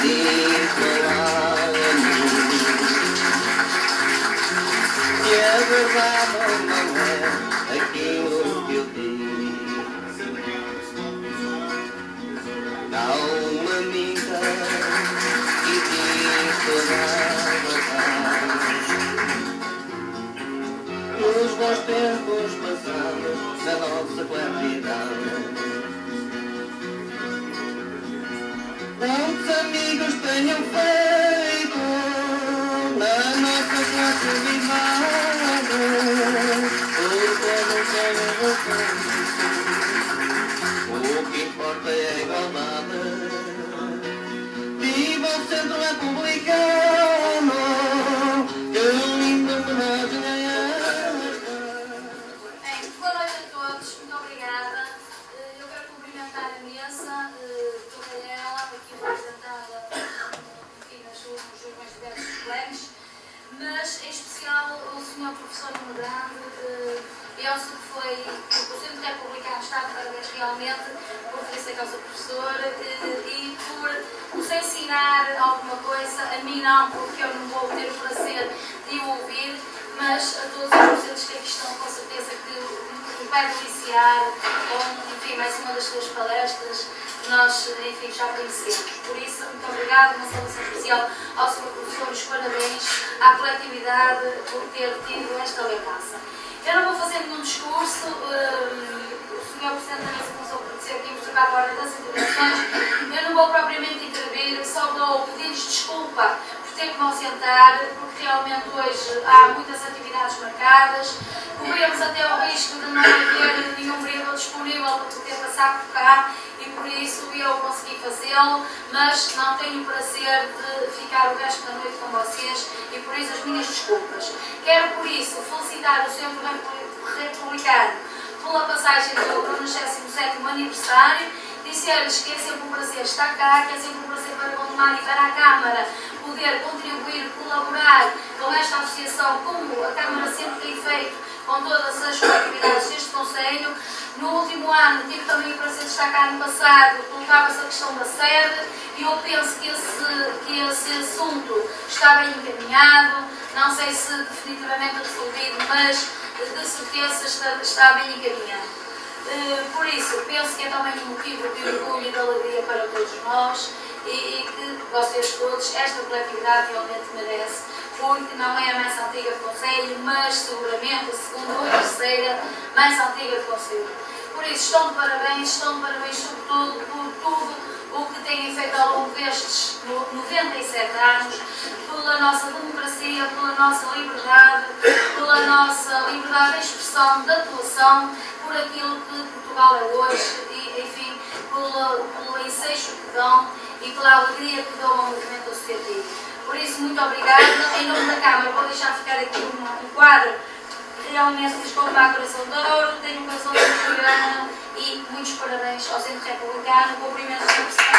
diz lá a mim que a verdade não é aquilo que eu digo. Há uma amiga que diz toda a verdade. Nos bons tempos passados da nossa claridade, quantos amigos tenham feito na nossa classe vivada, porque não sabemos o que importa é a igualdade. Viva o centro republicano, que linda homenagem a esta. Boa noite a todos, muito obrigada. Eu quero cumprimentar a mesa, toda ela, aqui representada, enfim, nos mais diversos colegas, mas em especial o Sr. Professor Medrado. Penso que foi o Centro Republicano está de parabéns realmente por ter essa causa professor e por nos ensinar alguma coisa, a mim não, porque eu não vou ter o prazer de o ouvir, mas a todos os docentes que aqui estão, com certeza que vai deliciar com, enfim, mais uma das suas palestras que nós, enfim, já conhecemos. Por isso, muito obrigada, uma saudação especial ao Sr. Professor, os parabéns à coletividade por ter tido esta lembrança. Eu não vou fazer nenhum discurso, o Sr. Presidente da Mesa começou por dizer que íamos trocar a ordem das intervenções. Eu não vou propriamente intervir, só vou pedir-lhes desculpa por ter que me ausentar, porque realmente hoje há muitas atividades marcadas. Corremos até ao risco de não haver nenhum vereador disponível para poder passar por cá e por isso eu consegui fazê-lo, mas não tenho o prazer de ficar o resto da noite com vocês e por isso as minhas desculpas. Quero por isso felicitar o Centro Republicano pela passagem do 97º aniversário, dizer-lhes que é sempre um prazer estar cá, que é sempre um prazer para Gondomar e para a Câmara poder contribuir, colaborar com esta associação, como a Câmara sempre tem feito com todas as atividades deste Conselho. No último ano tive também o prazer de estar cá no passado, colocava-se a questão da sede e eu penso que esse assunto está bem encaminhado, não sei se definitivamente resolvido, mas de certeza está bem encaminhado. Por isso, penso que é também um motivo de orgulho e de alegria para todos nós e que vocês todos, esta coletividade realmente merece, porque não é a mais antiga do Conselho, mas seguramente a segunda ou a terceira mais antiga do Conselho. Por isso, estão de parabéns sobretudo por tudo o que têm feito ao longo destes 97 anos, pela nossa democracia, pela nossa liberdade de expressão, de atuação, por aquilo que Portugal é hoje e, enfim, pelo ensejo que dão e pela alegria que dão ao movimento associativo. Por isso, muito obrigada. Em nome da Câmara, vou deixar ficar aqui um quadro que realmente diz como a coração de ouro, tenho um coração de ouro e muitos parabéns ao Centro Republicano. Cumprimento o Sr. Presidente.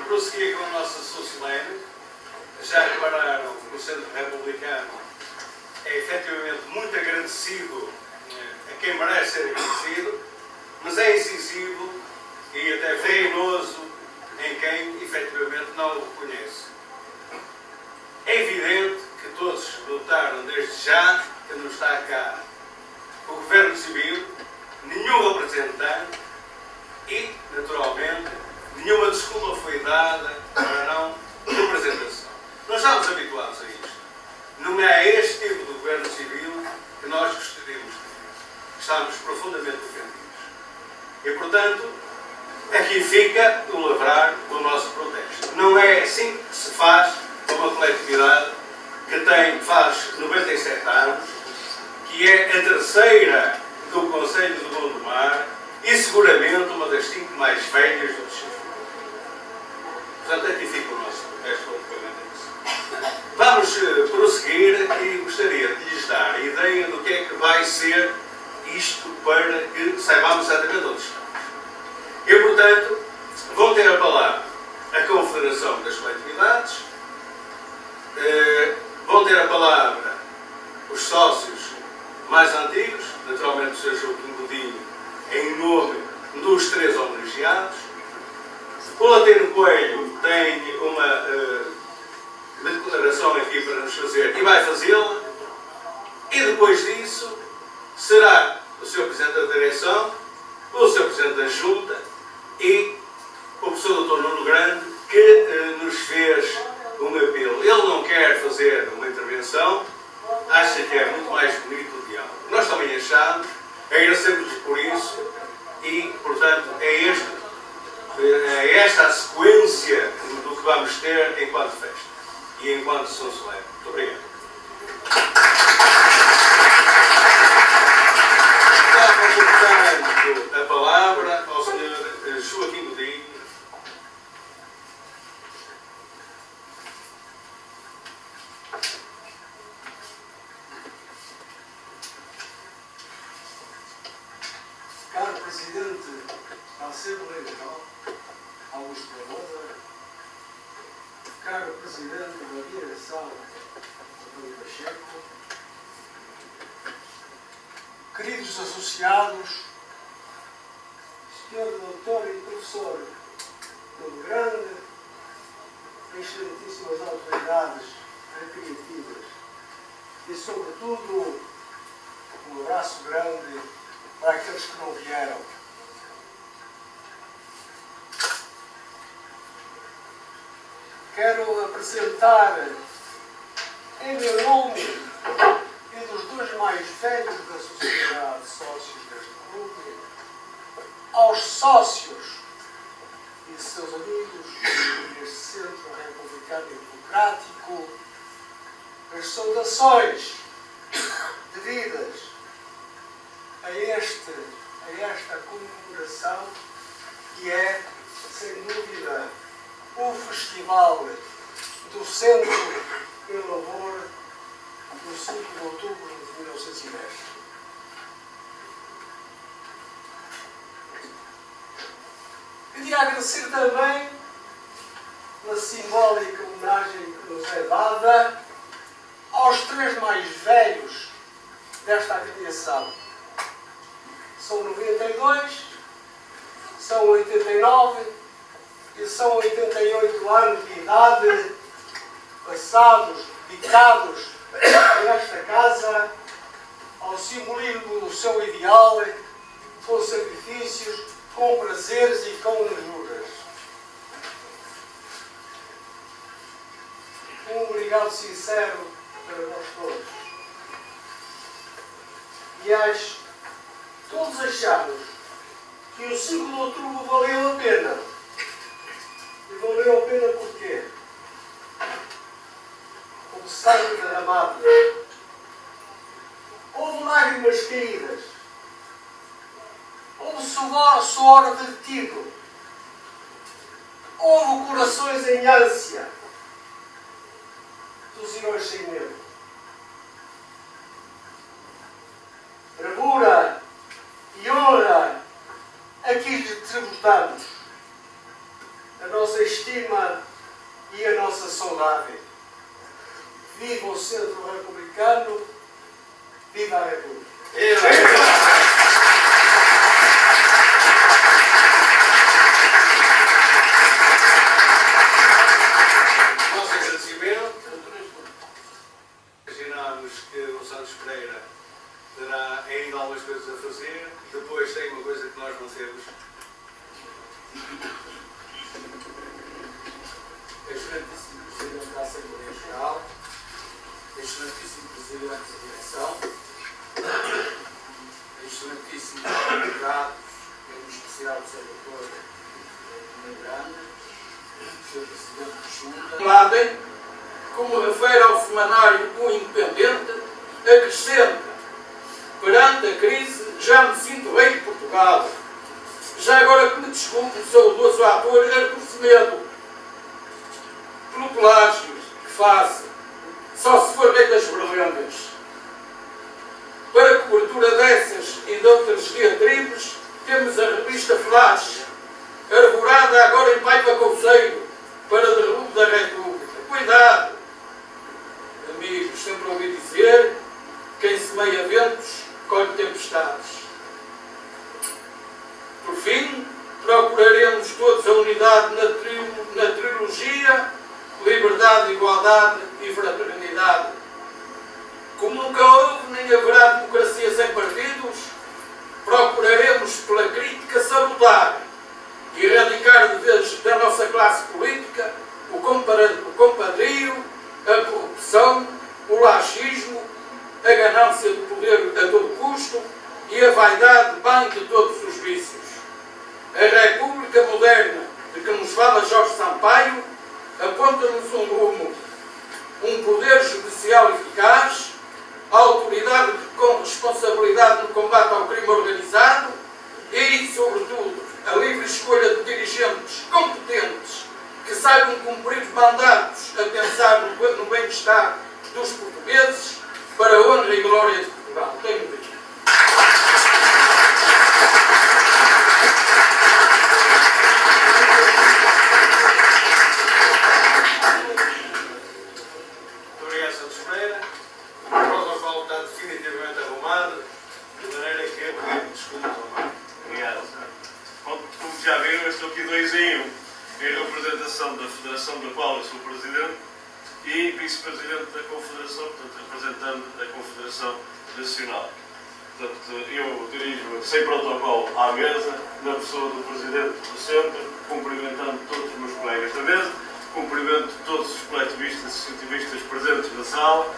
Prosseguir com a nossa sessão solene. Já repararam que o Centro Republicano é efetivamente muito agradecido a quem merece ser agradecido, mas é incisivo e até venenoso em quem efetivamente não o reconhece. É evidente que todos notaram desde já que não está cá o Governo Civil, nenhum representante e, naturalmente, nenhuma desculpa foi dada para não representação. Nós estamos habituados a isto. Não é este tipo de governo civil que nós gostaríamos de ter. Estamos profundamente ofendidos. E, portanto, aqui fica o lavrar do nosso protesto. Não é assim que se faz uma coletividade que faz 97 anos, que é a terceira do Conselho de Gondomar e seguramente uma das 5 mais velhas do Distrito. Portanto, aqui fica o nosso protesto relativamente a isso. Vamos prosseguir e gostaria de lhes dar a ideia do que é que vai ser isto para que saibamos exatamente onde estamos. E, portanto, vou ter a palavra a Confederação das Coletividades, vão ter a palavra os sócios mais antigos, naturalmente o Sr. Joaquim Godinho, em nome dos 3 homenageados. O Latino Coelho tem uma declaração aqui para nos fazer e vai fazê-la. E depois disso será o Sr. Presidente da Direção, o Sr. Presidente da Junta e o professor Dr. Nuno Grande, que nos fez um apelo. Ele não quer fazer uma intervenção, acha que é muito mais bonito o diálogo. Nós também achamos, agradecemos por isso e, portanto, é esta a sequência do que vamos ter enquanto festa e enquanto São Solene. Muito obrigado. Estava portanto a palavra ao Sr. Joaquim Godinho. Caro Presidente da Assembleia Geral, Augusto Barbosa, caro Presidente da Direção, António Pacheco, queridos associados, Sr. Doutor e Professor Nuno Grande, excelentíssimas autoridades recreativas e, sobretudo, um abraço grande para aqueles que não vieram. Quero apresentar, em meu nome e dos 2 mais velhos da sociedade, sócios deste clube, aos sócios e seus amigos deste Centro Republicano e Democrático, as saudações devidas a esta comemoração, que é, sem dúvida, o festival do Centro em louvor do 5 de outubro de 1910. Queria agradecer também pela simbólica homenagem que nos é dada aos 3 mais velhos desta agremiação. São 92, são 89 e são 88 anos de idade passados, dedicados nesta casa ao simbolismo do seu ideal, com sacrifícios, com prazeres e com lejuras. Um obrigado sincero para nós todos. E todos achamos que o 5 de outubro valeu a pena. E valeu a pena porquê? Houve sangue derramado. Houve lágrimas caídas. Houve suor vertido. Houve corações em ânsia dos heróis sem medo. Bravura e honra a que lhes tributamos a nossa estima e a nossa saudade. Viva o Centro Republicano, viva a República! Nosso agradecimento. Imaginamos que o Santos Pereira terá ainda algumas coisas a fazer. Depois tem uma coisa que nós não temos. Excelentíssimo Presidente da Assembleia Geral, excelentíssimo Presidente da Direção, excelentíssimos convidados, em especial o Sr. Dr. Nuno Grande, Sr. Presidente da Junta. Ladem, como refere ao semanário O Independente, acrescenta: perante a crise, já me sinto rei de Portugal. Já agora que me desculpe o saudoso ator Artur Semedo pelo plágio que faço, só se for rei das berlengas. Para cobertura dessas e de outras diatribes, temos a revista Flash, arvorada agora em Paiva Couceiro, para derrubo da República. Cuidado, amigos, Estados. Por fim, procuraremos todos a unidade na trilogia liberdade, igualdade e fraternidade. Como nunca houve nem haverá democracia sem partidos, procuraremos pela crítica salutar e erradicar da nossa classe política o compadrio, a corrupção, o laxismo, a ganância de poder a todo custo e a vaidade bem de todos os vícios. A República Moderna de que nos fala Jorge Sampaio aponta-nos um rumo, um poder judicial eficaz, a autoridade com responsabilidade no combate ao crime organizado e, sobretudo, a livre escolha de dirigentes competentes que saibam cumprir mandatos a pensar no bem-estar dos portugueses para a honra e glória de Portugal. Tenho dito. Muito obrigado, Santos Pereira. O protocolo está definitivamente arrumado, de maneira que eu pedi desculpa ao Marco. Obrigado. Como já viram, eu estou aqui 2 em 1, em representação da Federação da qual eu sou Presidente e Vice-Presidente da Confederação, portanto, representando a Confederação Nacional. Portanto, eu dirijo sem protocolo à mesa, na pessoa do Presidente do Centro, cumprimentando todos os meus colegas da mesa, cumprimento todos os coletivistas e cientivistas presentes na sala.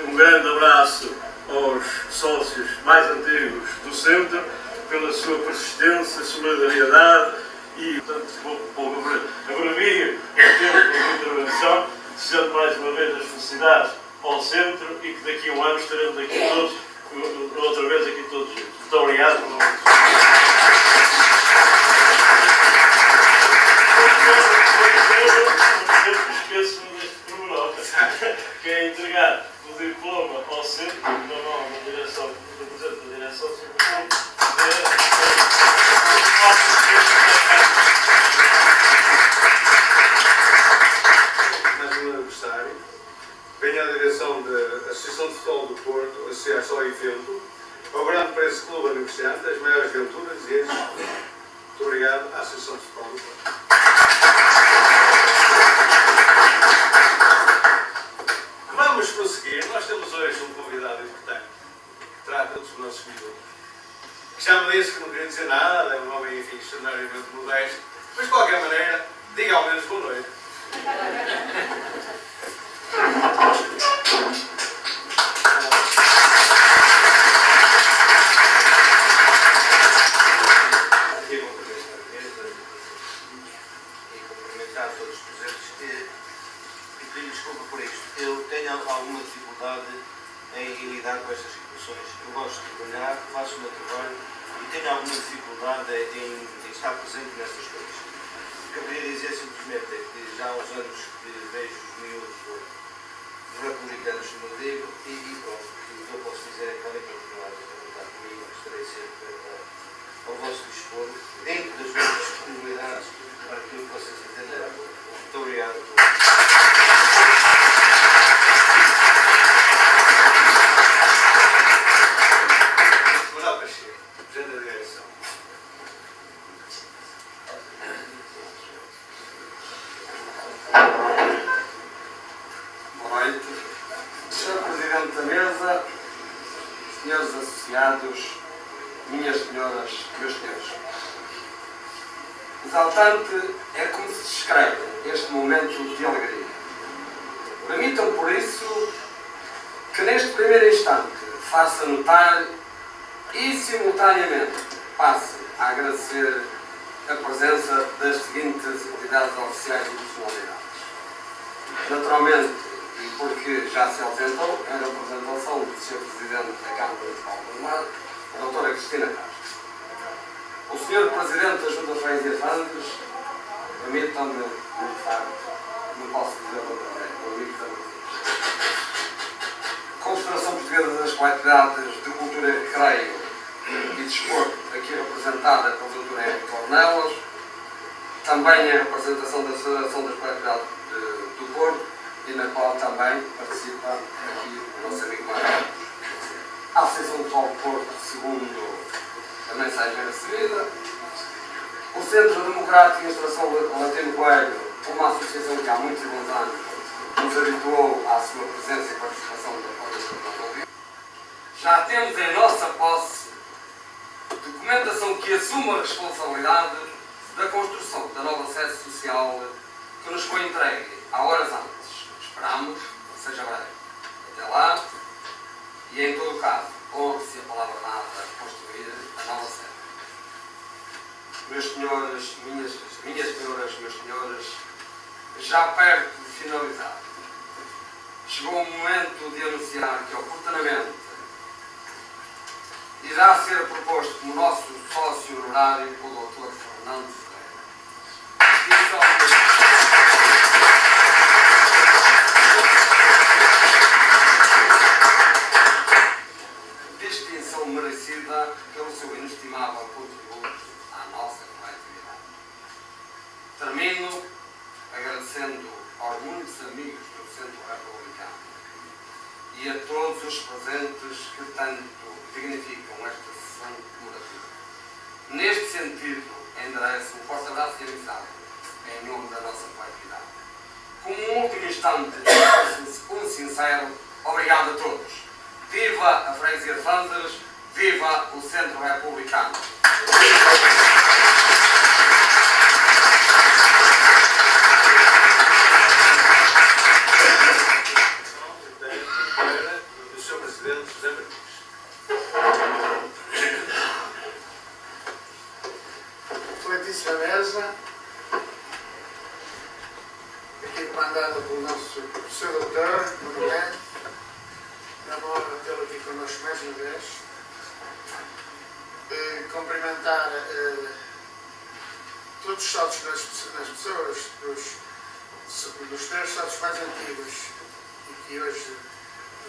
Um grande abraço aos sócios mais antigos do Centro, pela sua persistência, solidariedade e, portanto, abrevio o tempo de intervenção, desejando mais uma vez as felicidades ao Centro e que daqui a um ano estaremos aqui todos, outra vez aqui todos juntos. Muito obrigado por esqueço-me deste pormenor, que é entregar o diploma ao Centro, na mão da direção, do Presidente da Direção de Segurança. Mais um aniversário. Venho à direção da Associação de Futebol do Porto, associar-se ao evento, ao Grande Preço Clube Aniversariante, as maiores aventuras e êxitos. Muito obrigado à Associação de Futebol do Porto. Vamos prosseguir. Nós temos hoje um convidado importante que trata dos nossos minutos. Que já me disse que não queria dizer nada, é um homem, enfim, extraordinariamente modesto, mas de qualquer maneira, diga ao menos boa noite. Aqui vou cumprimentar a mesa e cumprimentar todos os presentes e pedir desculpa por isto. Eu tenho alguma dificuldade em lidar com estas situações. Eu gosto de trabalhar, faço o meu trabalho e tenho alguma dificuldade em estar presente nessas coisas. O que eu queria dizer simplesmente é que já há uns anos que vejo os miúdos dos republicanos no Rodrigo e pronto, o que eu posso dizer é que podem continuar a trabalhar comigo, estarei sempre ao vosso dispor, dentro das vossas disponibilidades, para aquilo que vocês entenderão. Muito obrigado a todos. Manuel Pacheco, Presidente da Direção. Boa noite. Sr. Presidente da Mesa, senhores associados, minhas senhoras, meus senhores. Exaltante é como se descreve este momento de alegria. Permitam, por isso, que neste primeiro instante faça notar e, simultaneamente, passe a agradecer a presença das seguintes entidades oficiais e personalidades. Naturalmente, e porque já se ausentou, em representação do Sr. Presidente da Câmara Municipal do Mar, a doutora Cristina Castro. O Sr. Presidente da Junta de Freguesia de Fandes, permitam-me, de facto, não posso dizer outra vez, o amigo da Confederação Portuguesa das Coletividades de Cultura e Recreio e Desporto, aqui representada pela doutora Henrique Ornelas, também a representação da Federação das Coletividades do Porto, e na qual também participa aqui o nosso amigo Marcos. a Associação de Futebol do Porto, segundo a mensagem recebida, o Centro Democrático e Instrução Latino Coelho, uma associação que há muitos bons anos nos habituou à sua presença e participação da Ordem. Já temos em nossa posse documentação que assume a responsabilidade da construção da nova sede social que nos foi entregue há horas antes. Esperamos que seja breve. Até lá, e em todo o caso, honre-se a palavra dada a construir a nova sede. Meus senhores, minhas senhoras, meus senhores, já perto de finalizar, chegou o momento de anunciar que, oportunamente, irá ser proposto como nosso sócio honorário o Dr. Fernando Ferreira. Distinção merecida pelo seu inestimável contributo à nossa coletividade. Termino agradecendo aos muitos amigos do Centro Republicano e a todos os presentes que tanto dignificam esta sessão comemorativa. Neste sentido, endereço um forte abraço e amizade em nome da nossa coletividade. Como um último instante, um sincero obrigado a todos. Viva a Freguesia de Fanzas, viva o Centro Republicano. Do Sr. Presidente José Martins. Excelentíssima Mesa, aqui comandada pelo nosso professor doutor, Nuno Bento, é uma honra tê-lo aqui connosco mais uma vez. Cumprimentar todos os sócios das pessoas, dos 3 sócios mais antigos e que hoje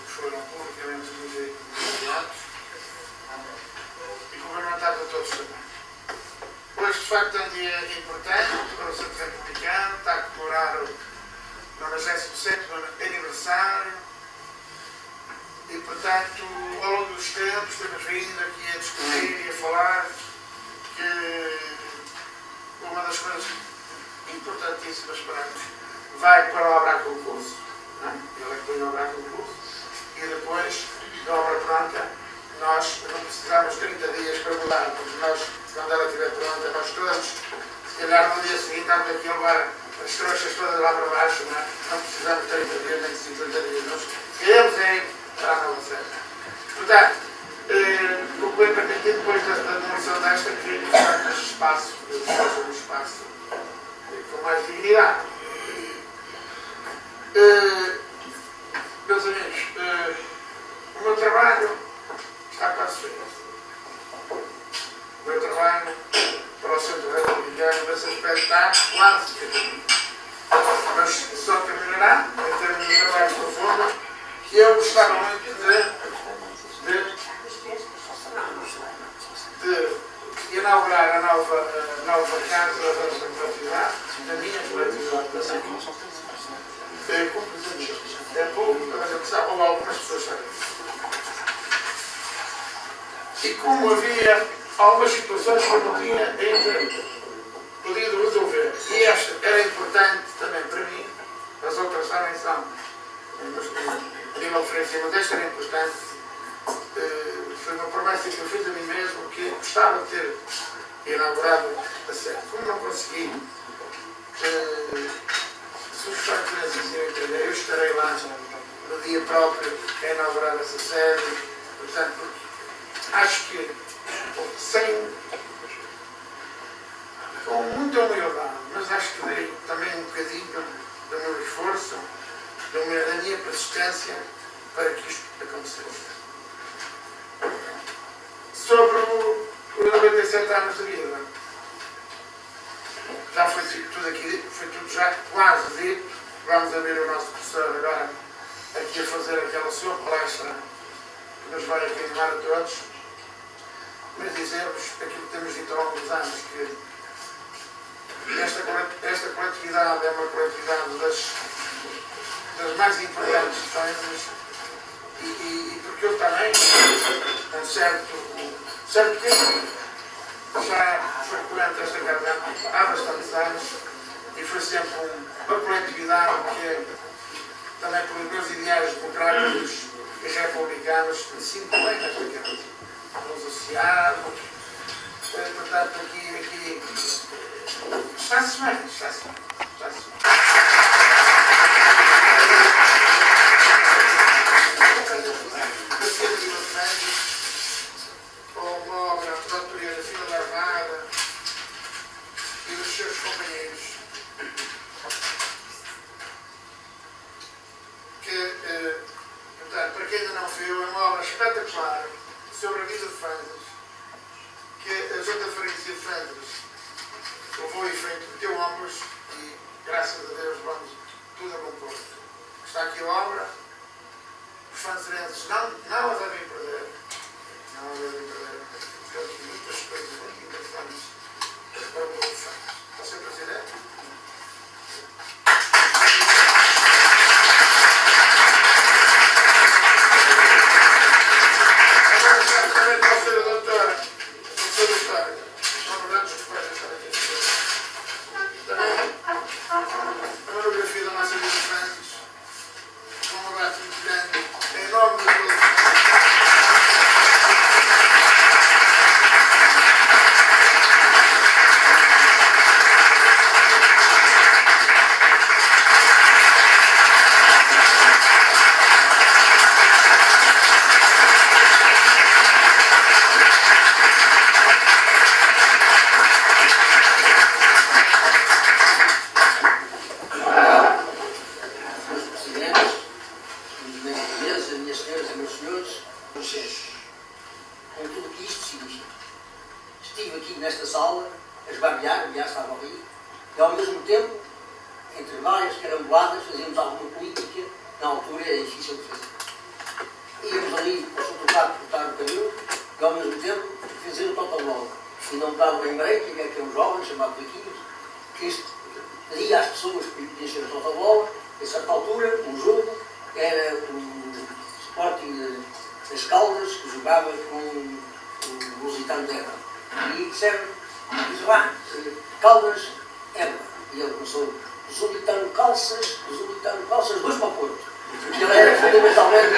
foram publicamente nomeados, e cumprimentar a todos também. Hoje, de facto, é um dia importante para o Centro Republicano, está a comemorar o 97º aniversário e, portanto, ao longo dos tempos, temos vindo aqui a discutir e a falar que uma das coisas importantíssimas para nós vai para a obra a concurso. Ele é que põe a obra a concurso e depois, da obra pronta, nós não precisamos de 30 dias para mudar, porque nós, quando ela estiver pronta, nós todos, se calhar no dia seguinte, estamos aqui a levar as trouxas todas lá para baixo, não precisamos de 30 dias nem de 50 dias, nós queremos para a nova sede. Portanto, o que foi permitido depois da demolição desta, que este espaço, um espaço com mais dignidade. Meus amigos, o meu trabalho está quase feito. O meu trabalho para o Centro Republicano nesse aspecto está quase feito. Mas só terminará em termos de trabalho profundo que eu gostava muito de inaugurar a nova casa da nossa coletividade, da minha coletividade também. Com presente é público, mas eu gostava, ou algumas pessoas sabem. E como havia algumas situações que eu não tinha ainda podido resolver, e esta era importante também para mim, as outras também são, a nível diferencial, mas esta era importante, foi uma promessa que eu fiz a mim mesmo, que gostava de ter inaugurado a sede. Como não consegui, se os franceses entender, eu estarei lá no dia próprio a inaugurar essa sede, portanto, acho que com muita humildade, mas acho que dei também um bocadinho do meu esforço, da minha persistência para que isto acontecesse. Sobre os 97 anos de vida, já foi tudo aqui dito, foi tudo já quase dito. Vamos ouvir o nosso professor agora aqui a fazer aquela sua palestra que nos vai aqui animar a todos, mas dizer-vos aquilo que temos dito ao longo dos anos, que esta coletividade é uma coletividade das mais importantes que temos e porque eu também, certo que já frequento esta casa há bastantes anos e foi sempre uma coletividade que também pelos meus ideais democráticos e republicanos me sinto bem nesta casa. Os associados, portanto aqui está-se bem, está-se bem. Ou uma obra da autoria da Fila da Armada e dos seus companheiros que, portanto, para quem ainda não viu, é uma obra espetacular sobre a vida de Flandres que a Junta de Freguesia de Flandres levou em frente, meteu ombros e graças a Deus vamos tudo a bom porto. Está aqui a obra, os flandrenses não a devem perder. Não a devem perder. Temos muitas coisas muito importantes para o povo de Flandres. Sr. Presidente. Agora já também para o Sr. Doutor, não lembramos que vai estar aqui. Também a monografia da nossa vida de Flandres, com um abraço muito grande, em nome de todos. Nesta sala, a esbarbear, aliás estava ali, e ao mesmo tempo, entre várias caramboladas, fazíamos alguma política, na altura era difícil de fazer. Íamos ali ao Sotocato cortar o cabelo, e ao mesmo tempo fazer o totobola. E não me dava lembrei que havia um jovem chamado Paquinhos, que pedia às pessoas que lhe encher o totobola, a certa altura, um jogo, era o Sporting das Caldas, que jogava com o Lusitano de Évora. E disseram, diz lá, Caldas, Évora. E ele começou, Lusitano Calças, dois para o Porto. Porque ele era fundamentalmente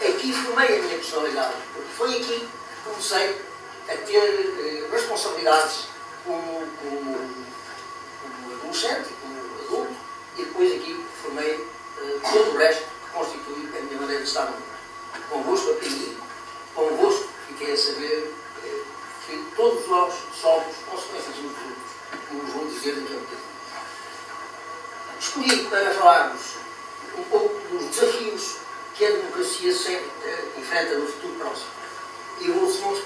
aqui formei a minha personalidade, porque foi aqui que comecei a ter responsabilidades como adolescente, como adulto, e depois aqui formei todo o resto que constitui a minha maneira de estar no mundo. Convosco aprendi, convosco fiquei a saber que todos nós somos consequências uns dos outros, como vos vou dizer daqui a um tempo. Escolhi para falarmos um pouco dos desafios que a democracia enfrenta no futuro próximo. E eu vou, se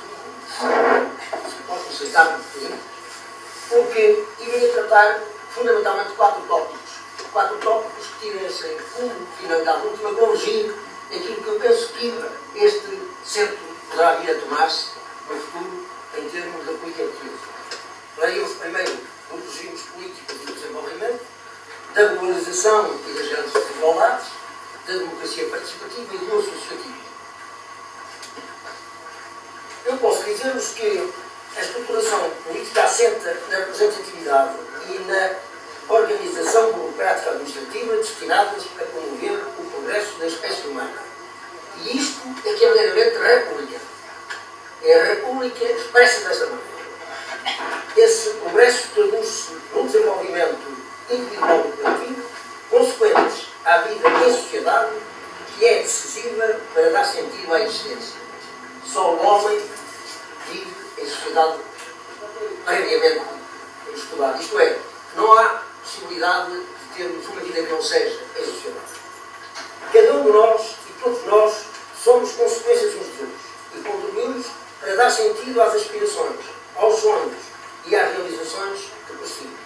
posso aceitar um bocadinho, porque irei tratar fundamentalmente quatro tópicos que tivessem como finalidade última corrigir aquilo que eu penso que este centro poderá vir a tornar-se no futuro em termos de política portuguesa. Para eles, primeiro, os regimes políticos do desenvolvimento, da globalização e das grandes desigualdades, da democracia participativa e do associativismo. Eu posso dizer-vos que a estruturação política assenta na representatividade e na organização burocrática administrativa destinadas a promover o progresso da espécie humana. E isto é que é verdadeiramente republicano. É a República expressa desta maneira. Esse progresso traduz-se num desenvolvimento individual e coletivo, consequentes à vida em sociedade, que é decisiva para dar sentido à existência. Só o homem vive em sociedade previamente estudada. Isto é, não há possibilidade de termos uma vida que não seja em sociedade. Cada um de nós e todos nós somos consequências uns dos outros e contribuímos para dar sentido às aspirações, aos sonhos e às realizações que perseguimos.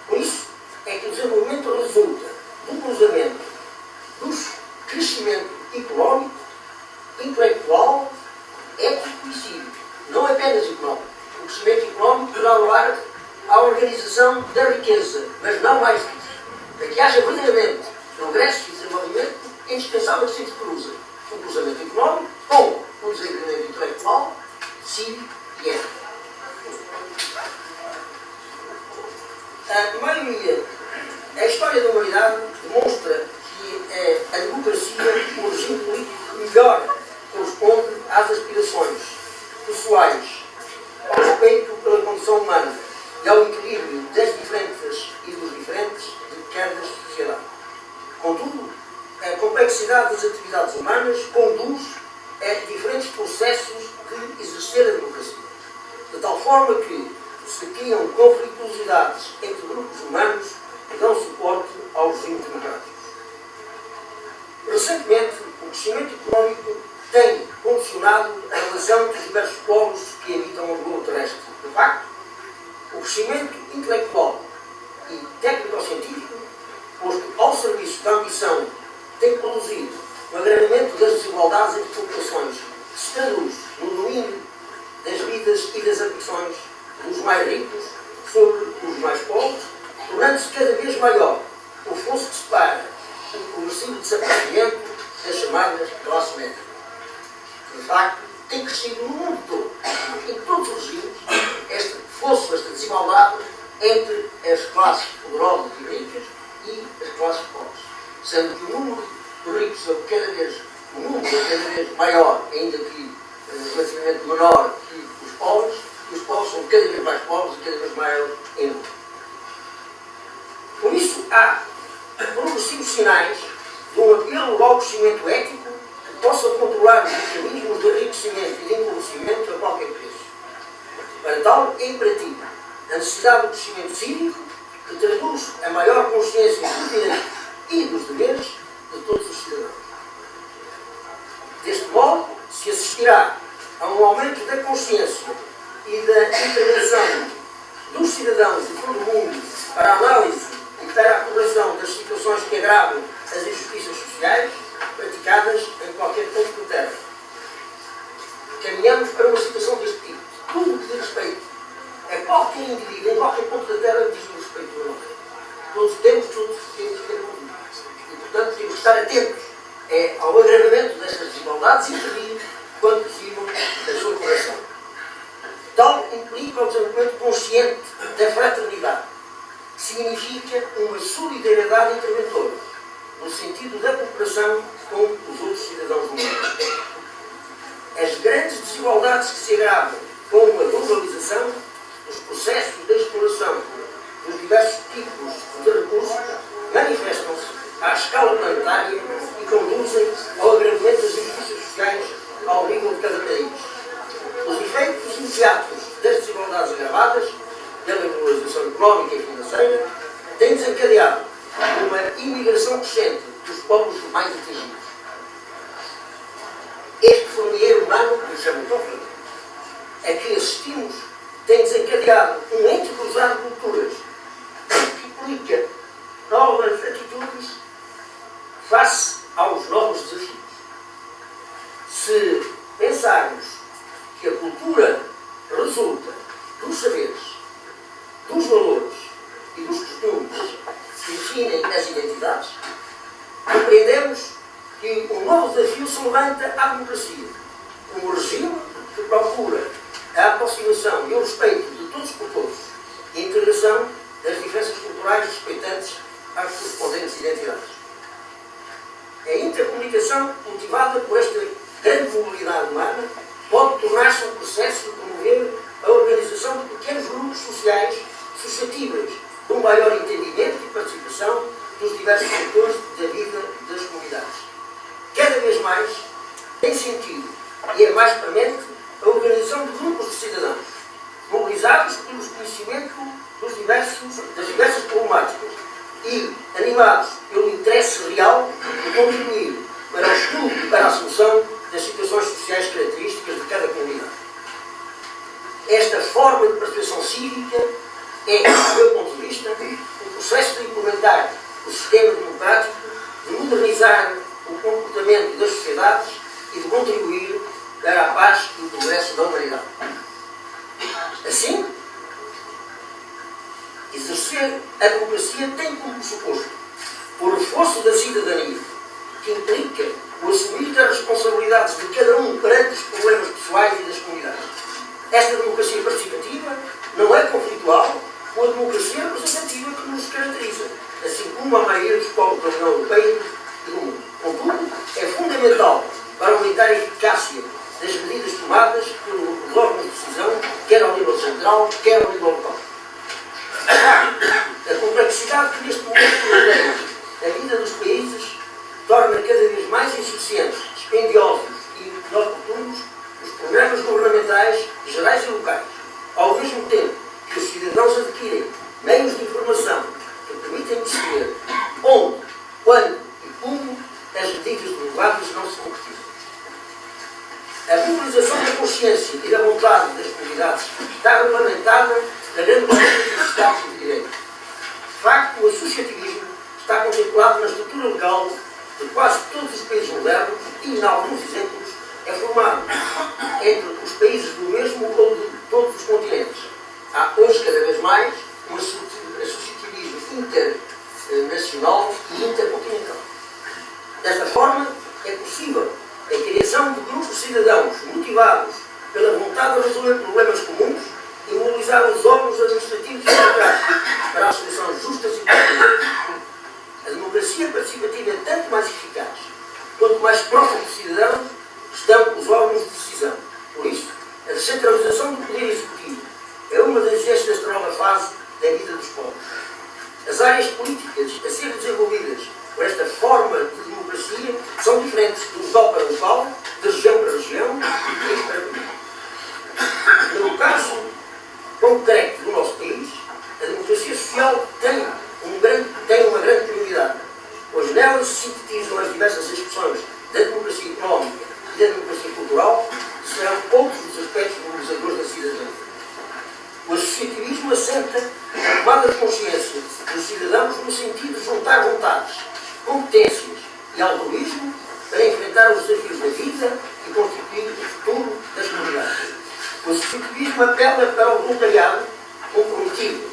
Por isso é que o desenvolvimento resulta do cruzamento do crescimento económico, intelectual, ético e cívico. Não apenas económico. O crescimento económico dá lugar à organização da riqueza, mas não mais disso. Para que haja verdadeiramente progresso e desenvolvimento, é indispensável que se cruze o cruzamento económico com o desenvolvimento intelectual, cívico e ético. A história da humanidade demonstra que a democracia, o regime político que melhor corresponde às aspirações pessoais, ao respeito pela condição humana e ao equilíbrio das diferentes e dos diferentes de cada sociedade. Contudo, a complexidade das atividades humanas conduz a diferentes processos de exercer a democracia, de tal forma que se criam conflituosidades entre grupos humanos que dão suporte aos regimes democráticos. Recentemente, o crescimento económico tem condicionado a relação entre os diversos povos que habitam o globo terrestre. De facto, o crescimento intelectual e técnico-científico, posto ao serviço da ambição, tem produzido um agravamento das desigualdades entre populações, que se traduz no domínio das vidas e das ambições dos mais ricos sobre os mais pobres, tornando-se cada vez maior o fosso que separa o progressivo desaparecimento das chamadas classes médias. De facto, tem crescido no mundo todo, em todos os regimes, este fosso, esta desigualdade entre as classes poderosas e ricas e as classes pobres, sendo que o número de ricos é cada vez maior, ainda que relativamente menor que os pobres, e os pobres são cada vez mais pobres e cada vez maiores em número. Por isso, há progressivos sinais de um apelo ao crescimento ético que possa controlar os mecanismos de enriquecimento e de empobrecimento a qualquer preço. Para tal, é imperativo a necessidade do crescimento cívico, que traduz a maior consciência dos direitos e dos deveres de todos os cidadãos. Deste modo, se assistirá a um aumento da consciência e da intervenção dos cidadãos de todo o mundo para a análise e para a correção das situações que agravam as injustiças sociais praticadas em qualquer ponto da terra. Caminhamos para uma situação deste tipo. Tudo o que diz respeito a qualquer indivíduo, em qualquer ponto da terra, diz respeito a nós. Todos temos que ter conduta. E, portanto, temos que estar atentos ao agravamento destas desigualdades e impedir, quando possível, a sua correção. Tal implica o desenvolvimento consciente da fraternidade, que significa uma solidariedade interventora, no sentido da cooperação com os outros cidadãos do mundo. As grandes desigualdades que se agravam com a globalização, os processos de exploração dos diversos tipos de recursos, manifestam-se à escala planetária e conduzem ao agravamento das injustiças sociais ao nível de cada país. Os efeitos imediatos das desigualdades agravadas pela globalização económica e financeira têm desencadeado uma imigração crescente dos povos mais atingidos. Este formigueiro humano, que nos chama de a que assistimos, tem desencadeado um entrecruzado de culturas que implica novas atitudes face aos novos desafios. Se pensarmos que a cultura resulta dos saberes, dos valores e dos costumes que definem as identidades, compreendemos que um novo desafio se levanta à democracia, como regime que procura a aproximação e o respeito de todos por todos e a integração das diferenças culturais respeitantes às correspondentes identidades. A intercomunicação motivada por esta grande mobilidade humana pode tornar-se um processo de promover a organização de pequenos grupos sociais suscetíveis de um maior entendimento e participação dos diversos setores da vida das comunidades. Cada vez mais tem sentido e é mais premente a organização de grupos de cidadãos, mobilizados pelo conhecimento das diversas problemáticas e animados pelo interesse real de contribuir para o estudo e para a solução das situações sociais características de cada comunidade. Esta forma de participação cívica é, do meu ponto de vista, um processo de implementar o sistema democrático, de modernizar o comportamento das sociedades e de contribuir para a paz e o progresso da humanidade. Assim, exercer a democracia tem como pressuposto o reforço da cidadania, que implica o assumir das responsabilidades de cada um perante os problemas pessoais e das comunidades. Esta democracia participativa não é conflitual com a democracia representativa que nos caracteriza, assim como a maioria dos povos da União Europeia e do mundo. Contudo, é fundamental para aumentar a eficácia das medidas tomadas pelos órgãos de decisão, quer ao nível central, quer ao nível local. A complexidade que neste momento rodeia a vida dos países torna cada vez mais insuficientes, dispendiosos e inoportunos os programas governamentais, gerais e locais, ao mesmo tempo que os cidadãos adquirem meios de informação que permitem perceber onde, quando e como as medidas tomadas não se concretizam. A mobilização da consciência e da vontade das comunidades está regulamentada na grande maioria dos Estados de Direito. De facto, o associativismo está contemplado na estrutura legal de quase todos os países modernos e, em alguns exemplos, é formado entre os países do mesmo ou de todos os continentes. Há hoje, cada vez mais, um associativismo internacional e intercontinental. Desta forma, é possível a criação de grupos de cidadãos motivados pela vontade de resolver problemas comuns e mobilizar os órgãos administrativos e burocráticos para as soluções justas e pertinentes. A democracia participativa é tanto mais eficaz quanto mais próximo do cidadão estão os órgãos de decisão. Por isso, a descentralização do poder executivo é uma das exigências desta nova fase da vida dos povos. As áreas políticas a serem desenvolvidas por esta forma de democracia são diferentes de local para local, de região para região e de país para país. No caso concreto do nosso país, a democracia social tem uma grande prioridade, pois nela se sintetizam as diversas expressões da democracia económica e da democracia cultural, que serão outros dos aspectos mobilizadores da cidadania. O associativismo assenta na tomada de consciência dos cidadãos no sentido de juntar vontades, competências e altruísmo para enfrentar os desafios da vida e constituir o futuro das comunidades. O associativismo apela para o voluntariado comprometido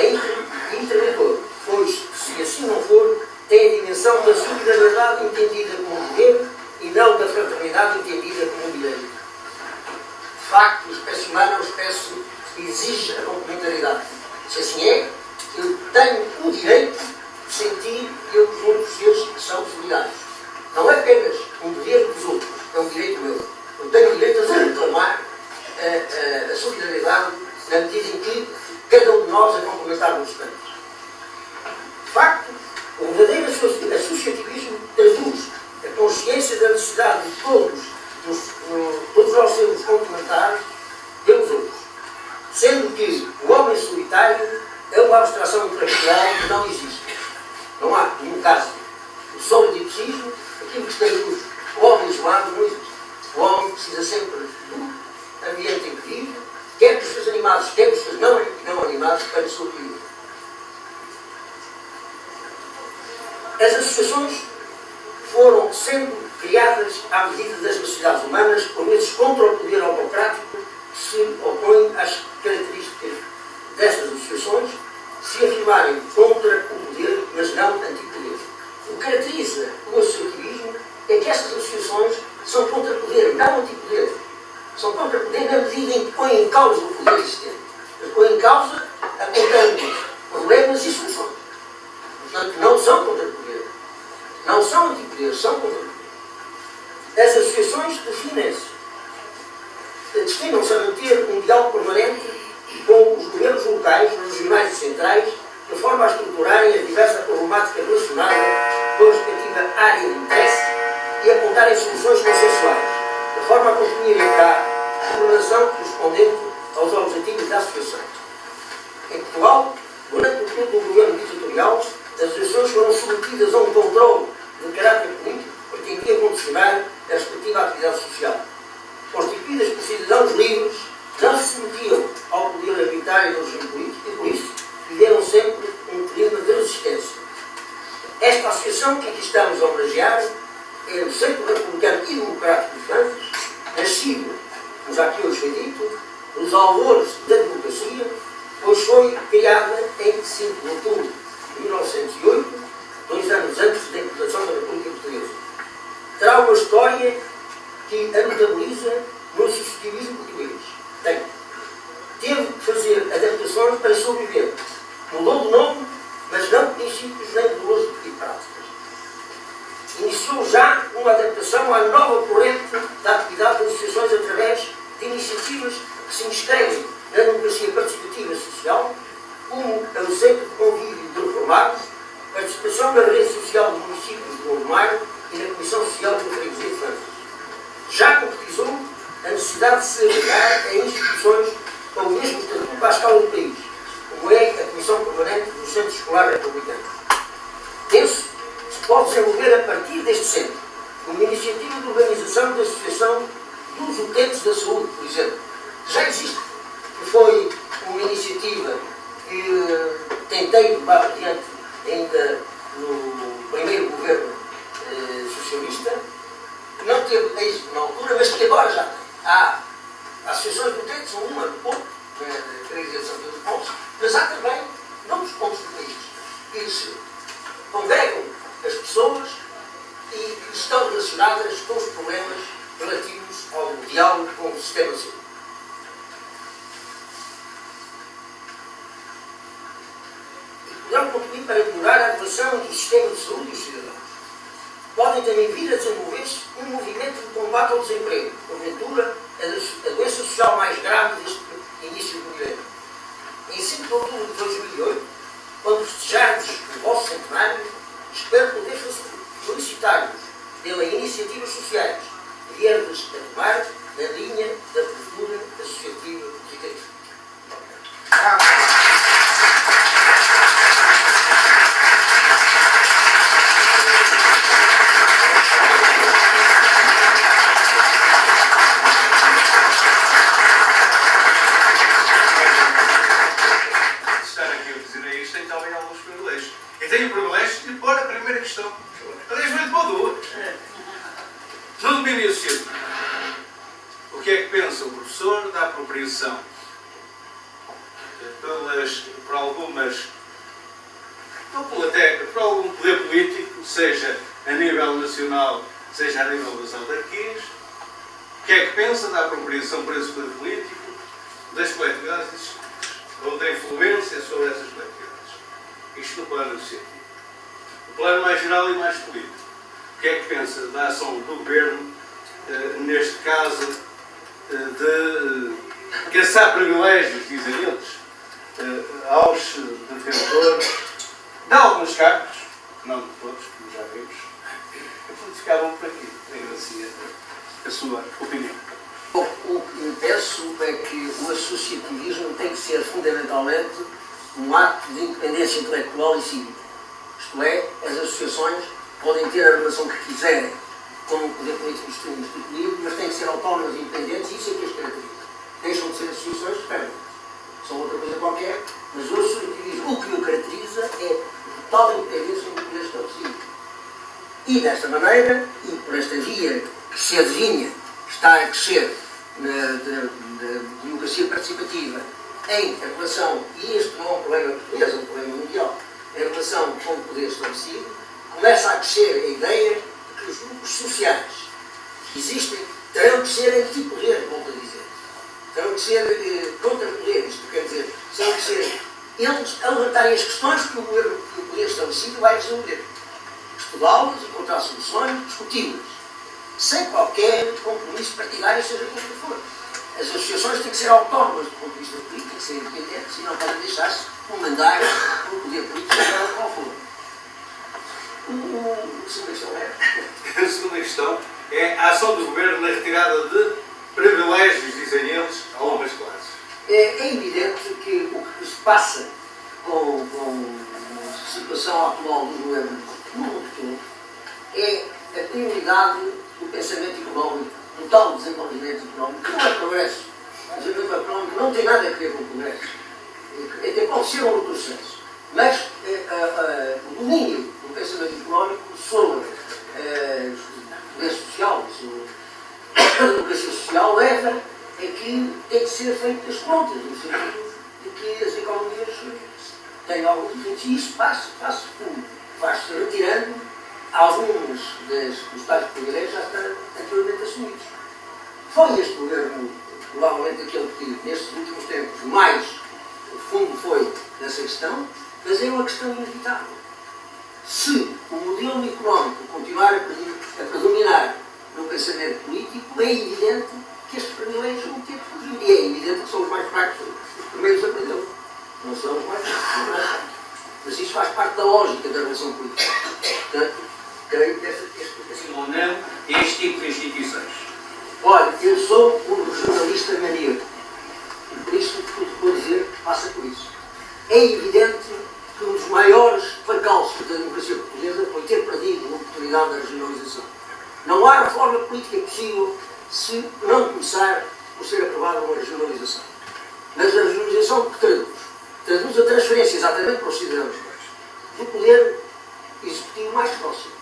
e interventor, pois, se assim não for, tem a dimensão da solidariedade entendida como um dever e não da fraternidade entendida como um direito. De facto, a espécie humana é uma espécie que exige a complementaridade. Se assim é, eu tenho o direito de sentir que eu e os outros seres são solidários. Não é apenas um dever dos outros, é um direito meu. Eu tenho o direito de reclamar a solidariedade na medida em que cada um de nós é complementar os restantes. De facto, o verdadeiro associativismo traduz a consciência da necessidade de todos nós sermos complementares pelos outros, sendo que o homem solitário é uma abstração intelectual que não existe. Não há, no caso do solipsismo, aquilo que traduz o homem isolado não existe. O homem precisa sempre do ambiente em que vive, quer dos seus animados, quer dos seus não animados, para sobreviver. As associações foram sendo criadas à medida das necessidades humanas, por vezes contra o poder autocrático que se opõe às características destas associações, se afirmarem contra o poder, mas não antipoder. O que caracteriza o associativismo é que estas associações são contra o poder, não antipoder. São contra o poder na medida em que põem em causa o poder existente. Mas põem em causa apontando problemas e soluções. Portanto, não são contra o poder. Não são antipoder, são contra o poder. As associações destinam-se a manter um diálogo permanente com os governos locais, regionais e centrais, de forma a estruturarem a diversa problemática relacionada com a respectiva área de interesse e apontarem soluções consensuais, de forma a construírem a coordenação correspondente aos objetivos da associação. Em Portugal, durante o período do governo ditatorial, as associações foram submetidas a um controle de caráter político que pretendia condicionar a respectiva atividade social. Constituídas por cidadãos livres, não se submetiam ao poder arbitrário do regime político e, por isso, viveram sempre um clima de resistência. Esta associação que aqui estamos a homenagear é o Centro Republicano e Democrático de França, nascido, como já aqui hoje foi dito, nos alvores da democracia, pois foi criada em 5 de outubro de 1908, 2 princípios nem doloroso de práticas. Iniciou já uma adaptação à nova corrente da atividade das associações através de iniciativas que se inscrevem na democracia participativa social, como a receita de convívio de reformados, participação na rede social dos municípios de Gondomar e na Comissão Social do Freguesia de França. Já concretizou a necessidade de se agregar a instituições com o mesmo estatuto à escala do país, como é a Comissão Permanente do Centro Escolar Republicano. Penso que se pode desenvolver a partir deste centro uma iniciativa de organização da Associação dos Utentes da Saúde, por exemplo, que já existe, que foi uma iniciativa que tentei levar adiante ainda no primeiro governo socialista, que não teve êxito na altura, mas que agora já tem. Há associações de utentes, uma no Porto, na Freguesia de São Pedro de Pontes, mas há também noutros pontos do país, que se congregam as pessoas e que estão relacionadas com os problemas relativos ao diálogo com o sistema de saúde. Poderão contribuir para melhorar a relação entre o sistema de saúde e os cidadãos. Podem também vir a desenvolver-se um movimento de combate ao desemprego, porventura a doença social mais grave deste início do milénio. Em 5 de outubro de 2008, quando festejarmos o vosso centenário, espero poder felicitar-vos pela iniciativas sociais que vierdes a tomar na linha da cultura associativa e carística. Eu tenho o privilégio de pôr a primeira questão. Aliás, vou-lhe pôr duas. No domínio científico, o que é que pensa o professor da apropriação por algum poder político, seja a nível nacional, seja a nível das autarquias? O que é que pensa da apropriação por esse poder político das coletividades existentes, ou da influência sobre essas coletividades? Isto no plano científico. No plano mais geral e mais político. O que é que pensa da ação do Governo, neste caso, de caçar privilégios, dizem eles, aos detentores de alguns cargos, não de todos, como já vimos, que ficavam por aqui. Agradecia a sua opinião. O que penso é que o associativismo tem que ser fundamentalmente um ato de independência intelectual e cívica. Isto é, as associações podem ter a relação que quiserem com o poder político instituído, mas têm que ser autónomas e independentes, e isso é que as caracteriza. Deixam de ser associações, espera, são outra coisa qualquer, mas o associativismo, o que o caracteriza é a total independência do poder estabelecido. E desta maneira, e por esta via que se adivinha, está a crescer na democracia participativa, em relação, e este não é um problema português, é um problema mundial, em relação com o poder estabelecido, começa a crescer a ideia de que os grupos sociais que existem terão que ser anti-poder, volto a dizer. Terão que ser contra-poder, isto quer dizer, terão que ser eles a levantarem as questões que o poder estabelecido vai resolver. Estudá-las, encontrar soluções, discuti-las, sem qualquer compromisso partidário, seja como for. As associações têm que ser autónomas do ponto de vista político, têm que ser independentes e não podem deixar-se comandar pelo poder político, seja qual for. A segunda questão é? A segunda questão é a ação do Governo na retirada de privilégios, dizem eles, a algumas classes. É evidente que o que se passa com a situação atual do Governo no mundo todo é a prioridade do pensamento económico, do tal desenvolvimento económico, que não é progresso. O desenvolvimento económico não tem nada a ver com o progresso. Pode ser um retrocesso. Mas o domínio do pensamento económico sobre o poder social, sobre a democracia social, leva a que tem que ser feitas contas, no sentido de que as economias têm alguns efeitos. E isso faz-se retirando alguns dos tais privilégios já estão anteriormente assumidos. Foi este governo, provavelmente aquele que nestes últimos tempos mais fundo foi nessa questão, mas é uma questão inevitável. se o modelo económico continuar a predominar no pensamento político, é evidente que estes privilégios vão ter que fugir. E é evidente que são os mais fracos os primeiros a perdê-los. Não são os mais fracos. Mas isso faz parte da lógica da relação política. Portanto, creio que esta explicação. Este tipo de instituições. Olha, eu sou um jornalista maníaco. E por isso tudo que vou dizer passa por isso. É evidente que um dos maiores percalços da democracia portuguesa foi ter perdido a oportunidade da regionalização. Não há reforma política possível se não começar por ser aprovada uma regionalização. Mas a regionalização que traduz a transferência exatamente para os cidadãos do poder executivo mais próximo.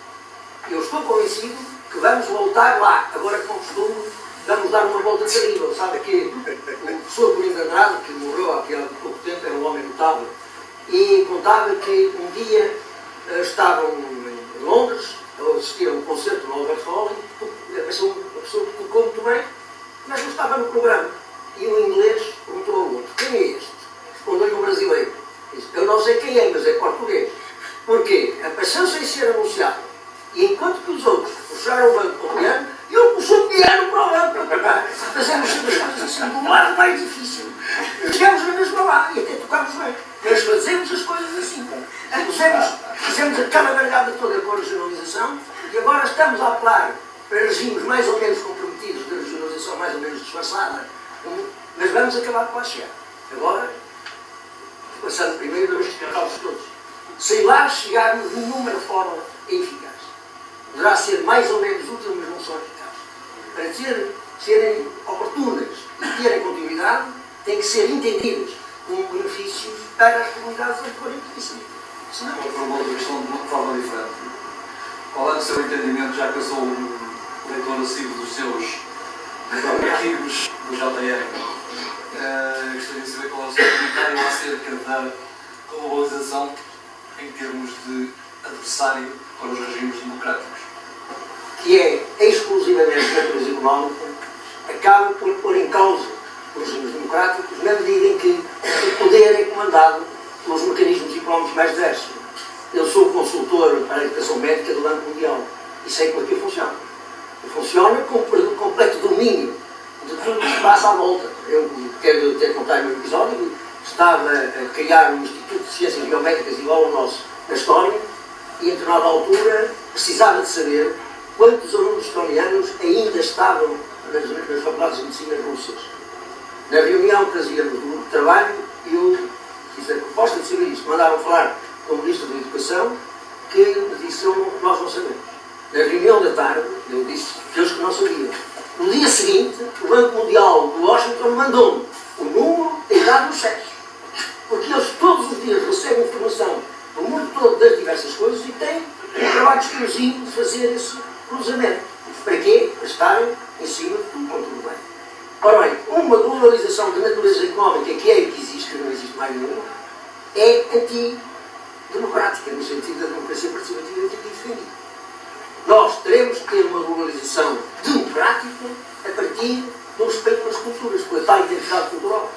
Eu estou convencido que vamos voltar lá. Agora, como costume, vamos dar uma volta terrível. Sabe que o professor Coimbra Andrade, que morreu há pouco tempo, era um homem notável, e contava que um dia estavam em Londres, a assistir a um concerto no Albert Hall, e a pessoa tocou muito bem, mas não estava no programa. E o inglês perguntou ao outro: quem é este? Respondeu-lhe um brasileiro. Disse: eu não sei quem é, mas é português. Porquê? Apareceu sem ser anunciado. E enquanto que os outros puxaram o banco para o piano, ele puxou o piano para o banco para tocar. Fazemos sempre as coisas assim, do lado mais difícil. Chegamos na mesma lá e até tocámos bem. Mas fazemos as coisas assim. Fizemos aquela gargada toda com a regionalização e agora estamos a apelar para regimes mais ou menos comprometidos de regionalização mais ou menos disfarçada, mas vamos acabar por lá chegar. Agora, passando primeiro dos carros todos. Sem lá chegarmos de nenhuma forma eficaz. Poderá ser mais ou menos útil, mas não são eficazes. Para serem oportunas e terem continuidade, têm que ser entendidas como benefícios para as comunidades onde forem beneficiadas. Senão, vou formar outra questão de uma forma diferente. Qual é o seu entendimento, já que eu sou um leitor assíduo dos seus artigos do JR? Gostaria de saber qual é o seu comentário acerca da globalização em termos de adversário para os regimes democráticos. Que é exclusivamente de natureza económica, acaba por pôr em causa os regimes democráticos na medida em que o poder é comandado pelos mecanismos económicos mais diversos. Eu sou consultor para a educação médica do Banco Mundial e sei como é que funciona. Funciona com o completo domínio de tudo o que se passa à volta. Eu quero ter contado um episódio. Estava a criar um Instituto de Ciências Biomédicas igual ao nosso na Estónia e, em determinada altura, precisava de saber quantos alunos estonianos ainda estavam nas faculdades de medicina russas. Na reunião que fazíamos do grupo de trabalho, eu fiz a proposta de saber isto. Mandaram falar com o Ministro da Educação, que me disse: nós não sabemos. Na reunião da tarde, eu disse: Deus que não sabia. No dia seguinte, o Banco Mundial de Washington mandou-me o número e a idade dos sexos. Porque eles todos os dias recebem informação do mundo todo das diversas coisas e têm um trabalho exclusivo de fazer esse cruzamento. Para quê? Para estarem em cima de tudo com tudo bem. Ora bem, uma globalização de natureza económica que é e que existe, que não existe mais nenhuma, é antidemocrática, no sentido da democracia participativa que aqui defendida. Nós teremos que ter uma globalização democrática a partir do respeito pelas culturas, pela tal identidade cultural.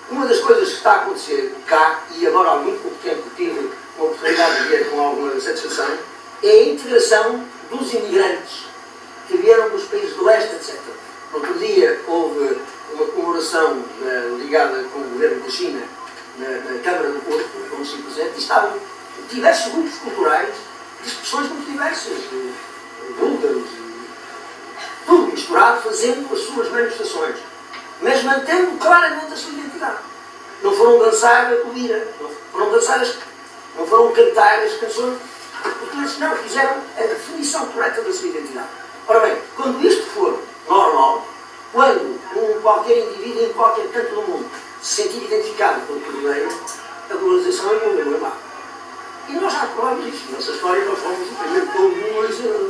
Uma das coisas que está a acontecer cá, e agora há muito pouco tempo tive a oportunidade de ver com alguma satisfação, é a integração dos imigrantes que vieram dos países do leste, etc. No outro dia houve uma comemoração ligada com o governo da China na Câmara do Porto, como se presente, e estavam diversos grupos culturais de expressões muito diversas, búlgaros, tudo misturado, fazendo as suas manifestações, mas mantendo claramente a sua identidade. Não foram dançar o lira, não foram cantar as canções, porque eles não fizeram a definição correta da sua identidade. Ora bem, quando isto for normal, quando qualquer indivíduo em qualquer canto do mundo se sentir identificado com o que rodeia, a globalização é um problema. E nós já provamos isso. Nessa história nós fomos o primeiro povo globalizador.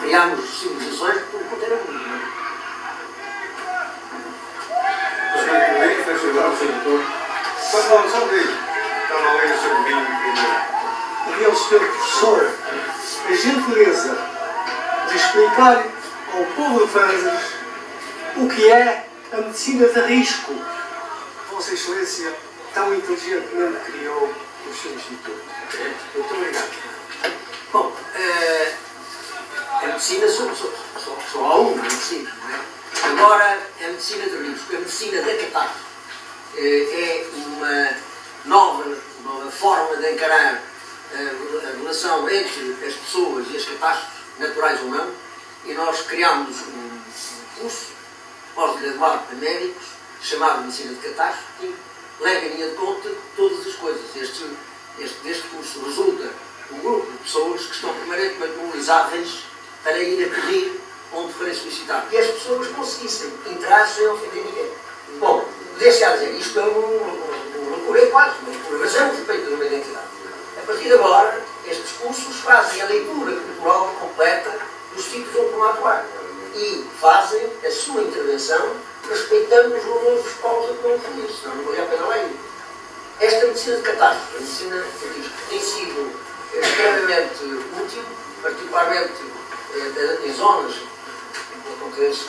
Criámos civilizações por conter a mundo. Só que estão a ler sobre vinho primeiro. Havia o senhor professor a gentileza de explicar ao povo de Fãs o que é a medicina de risco. Vossa Excelência tão inteligentemente criou o seu instituto. Muito obrigado. medicina só há uma medicina, não é? Agora, a medicina de risco, a medicina da catástrofe, é uma nova forma de encarar a relação entre as pessoas e as catástrofes, naturais ou não, e nós criámos um curso pós-graduado para médicos, chamado Medicina de Catástrofe, que leva em linha de conta todas as coisas. Deste curso resulta um grupo de pessoas que estão permanentemente mobilizáveis para ir a pedir onde forem solicitar. E as pessoas conseguissem entrar sem ofender ninguém. Bom, deixar dizer, isto é uma loucura quase, uma loucura, mas é um respeito de uma identidade. A partir de agora, estes cursos fazem a leitura cultural completa dos sítios onde vão atuar e fazem a sua intervenção respeitando os valores dos povos a que não conheço, senão não valia a pena lá ir. Esta medicina de catástrofe, a medicina que tem sido extremamente útil, particularmente em zonas com grandes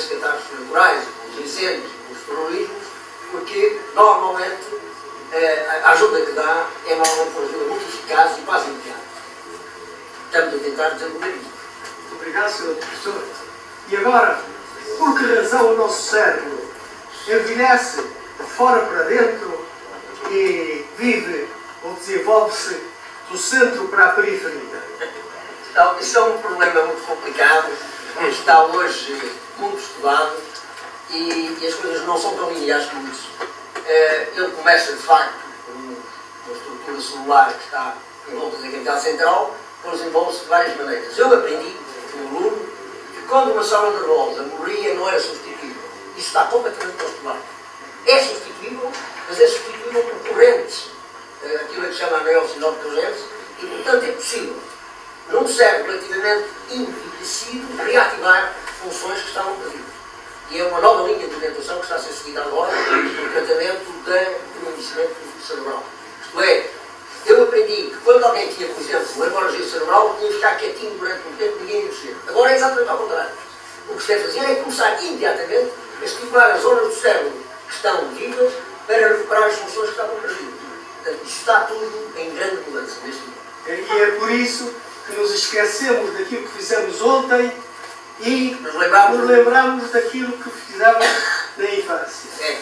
catástrofes naturais, com os incêndios, com os terrorismos, porque normalmente a ajuda que dá é normalmente uma ajuda muito eficaz e quase imediata. Estamos a tentar desenvolver isso. Obrigado, Sr. Professor. E agora, por que razão o nosso cérebro envelhece de fora para dentro e vive ou desenvolve-se do centro para a periferia? Então, isso é um problema muito complicado, está hoje muito estudado e as coisas não são tão lineares como isso. Ele começa, de facto, com uma estrutura celular que está em volta da cavidade central, depois desenvolve-se de várias maneiras. Eu aprendi, como aluno, que quando uma célula nervosa morria não era substituível. Isso está completamente postulado. É substituível, mas é substituível por correntes, aquilo que se chama neosinoptogênese, e portanto é possível, num cérebro relativamente envelhecido, reativar funções que estavam perdidas. E é uma nova linha de orientação que está a ser seguida agora no tratamento do envelhecimento cerebral. Isto é, eu aprendi que quando alguém tinha, por exemplo, uma hemorragia cerebral, tinha que ficar quietinho durante um tempo, ninguém ia mexer. Agora é exatamente ao contrário. O que se deve fazer é começar imediatamente a estimular as zonas do cérebro que estão vivas para recuperar as funções que estavam perdidas. Portanto, isto está tudo em grande mudança neste momento. E é por isso que nos esquecemos daquilo que fizemos ontem e nos lembramos daquilo que fizemos na infância. É,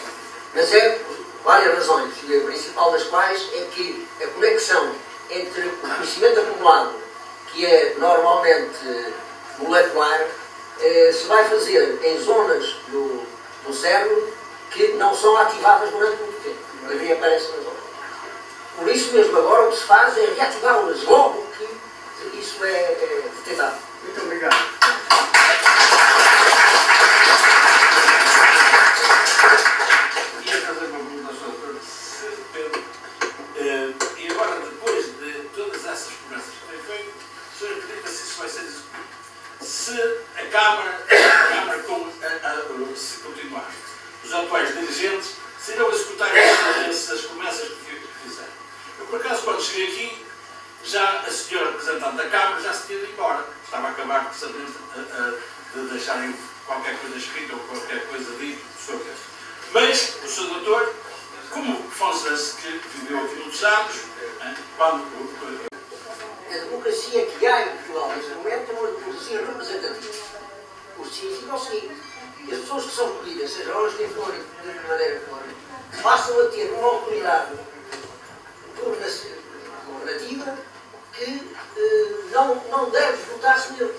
mas é por várias razões, e a principal das quais é que a conexão entre o conhecimento acumulado, que é normalmente molecular, se vai fazer em zonas do cérebro que não são ativadas durante muito tempo, mas reaparecem nas zonas. Por isso mesmo agora o que se faz é reativá-las logo que isso é detectado. Muito obrigado. Queria fazer uma pergunta ao Sr. Pedro. E agora, depois de todas essas promessas que têm feito, o Sr. acredita se isso vai ser executivo? Se a Câmara se continuar, os atuais dirigentes, se irão executar essas promessas que fizeram. Eu, por acaso, quando cheguei aqui, já a senhora representante da Câmara já se tinha ido embora. Estava a acabar, precisamente, de deixarem qualquer coisa escrita ou qualquer coisa dita sobre isso. Mas o Sr. Doutor, como Fonseca, que viveu aqui muitos anos, quando... A democracia que há em Portugal neste momento é uma democracia representativa. O que significa o seguinte, que as pessoas que são escolhidas, sejam elas quem forem, de maneira que forem, passam a ter uma autoridade governativa que não deve votar-se neles.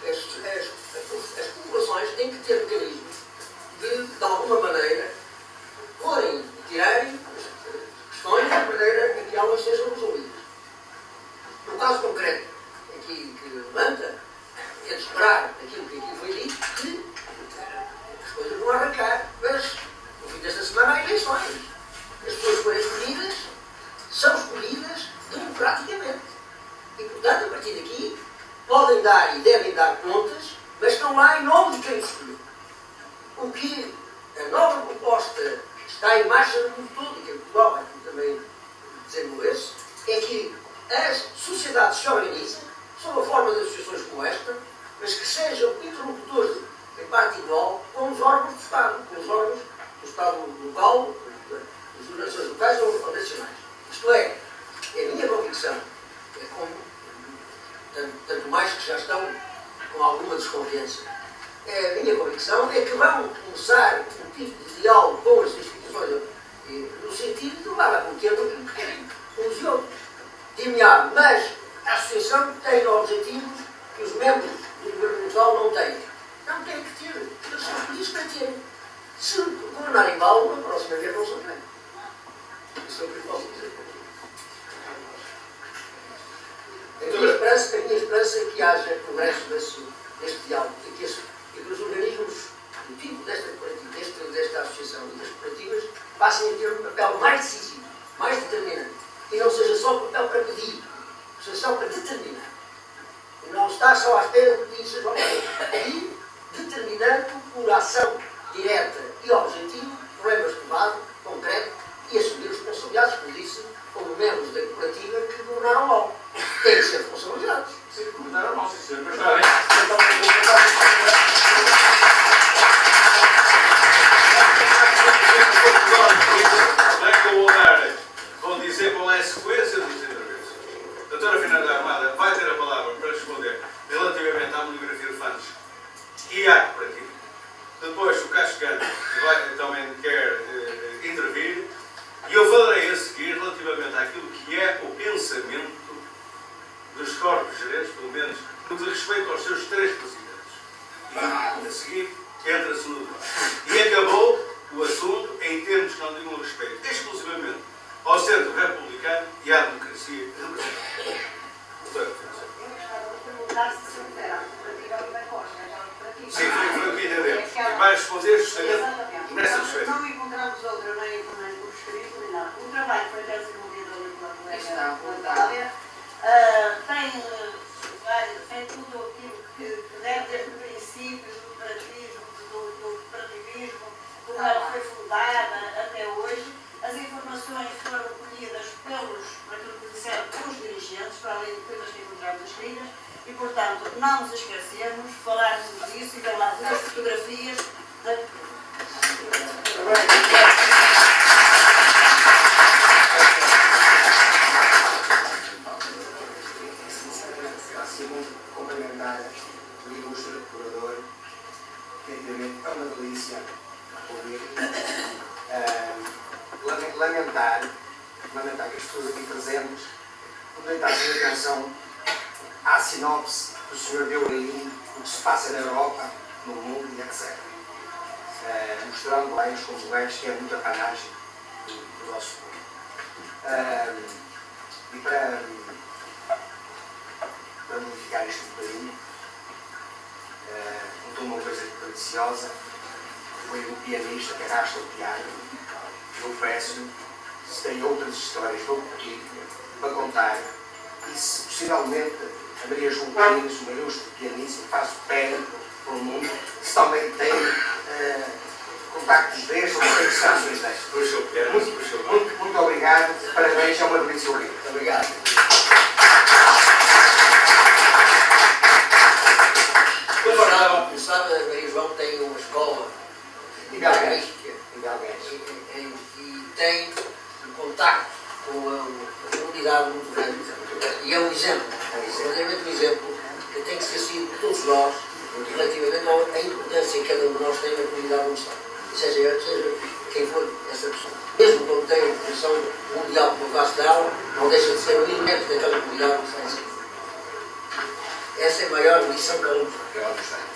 As populações têm que ter mecanismos de alguma maneira, porem e tirarem questões de maneira em que elas sejam resolvidas. No caso concreto, aqui que levanta, é de esperar aquilo que aqui foi dito, que as coisas vão arrancar, mas no fim desta semana há eleições. As pessoas forem escolhidas, são escolhidas democraticamente. E, portanto, a partir daqui, podem dar e devem dar contas, mas estão lá em nome de quem os escolheu. O que a nova proposta que está em marcha no mundo todo, e que em Portugal vai também desenvolver-se, é que as sociedades se organizem sob a forma de associações como esta, mas que sejam interlocutores em parte igual com os órgãos do Estado, com os órgãos do Estado local, das organizações locais ou nacionais. Isto é a minha convicção, é como, tanto mais que já estão com alguma desconfiança. A minha convicção é que vão começar um tipo de diálogo com as instituições no sentido de levar a contento aquilo que querem uns e outros. Diminuir, mas a associação tem objetivos que os membros do governo municipal não têm. Não têm que ter. Eles são escolhidos para terem. Se governarem mal, na próxima vez não são bem. Isso é o que eu posso dizer. A minha esperança é que haja progresso deste diálogo e que os organismos do tipo desta associação e das cooperativas passem a ter um papel mais decisivo, mais determinante. E não seja só um papel para pedir, seja só para determinar. E não estar só à espera de pedir, seja pedir, determinando por ação direta e objetiva, problemas de base, concreto, e assumir responsabilidades, como disse, como membros da cooperativa que governaram mal. Têm que ser responsabilizados. Sim, governaram mal, sim, senhor. Mas Está bem. Vou dizer qual é a sequência das intervenções. A doutora Fernanda Armada vai ter a palavra para responder relativamente à monografia de fundos e à cooperativa. Depois o Castro Gante também quer intervir e eu falarei a seguir relativamente àquilo que é o pensamento dos corpos gerentes, pelo menos no que diz respeito aos seus 3 presidentes. E a seguir entra-se no debate. E acabou o assunto em termos que não digam respeito exclusivamente ao centro republicano e à democracia representativa. Sim, foi o que entendemos. E vai responder justamente nessa esfera. Não encontramos outra, nem por escrito, nem nada. O trabalho foi até desenvolvido ali pela colega Natália. Tem tudo aquilo que deve desde o princípio do cooperativismo, como ela foi fundada até hoje. As informações foram recolhidas por aquilo que disseram os dirigentes, para além de coisas que encontramos escritas, e, portanto, não nos esquecemos, falarmos disso e ver lá as fotografias da... Complementar o ilustre curador, que é uma delícia ouvir. Lamentar que as pessoas aqui presentes não deem atenção à sinopse que o senhor deu aí, o que se passa na Europa, no mundo e etc. Mostrando bem os conjugantes que é muita panagem do nosso mundo. E para modificar isto um bocadinho, contou uma coisa deliciosa, foi do pianista que arrasta o piano. Eu peço, se tem outras histórias do político para contar, e se possivelmente a Maria João Pires, uma ilustre pianista, faz pé pelo mundo, se também tem contactos destes ou tem situações destas. Muito obrigado, parabéns, é uma delícia ouvir. Muito obrigado. Como sabe, a Maria João tem uma escola em Galgães e tem um contacto com a comunidade muito grande. E é um exemplo, verdadeiramente um exemplo que tem que ser sido por todos nós relativamente à importância que cada um de nós tem na comunidade municipal. Seja quem for essa pessoa. Mesmo quando tem uma posição mundial como o vasto dela, não deixa de ser um elemento daquela comunidade municipal. Essa é a maior lição que ela nos tem.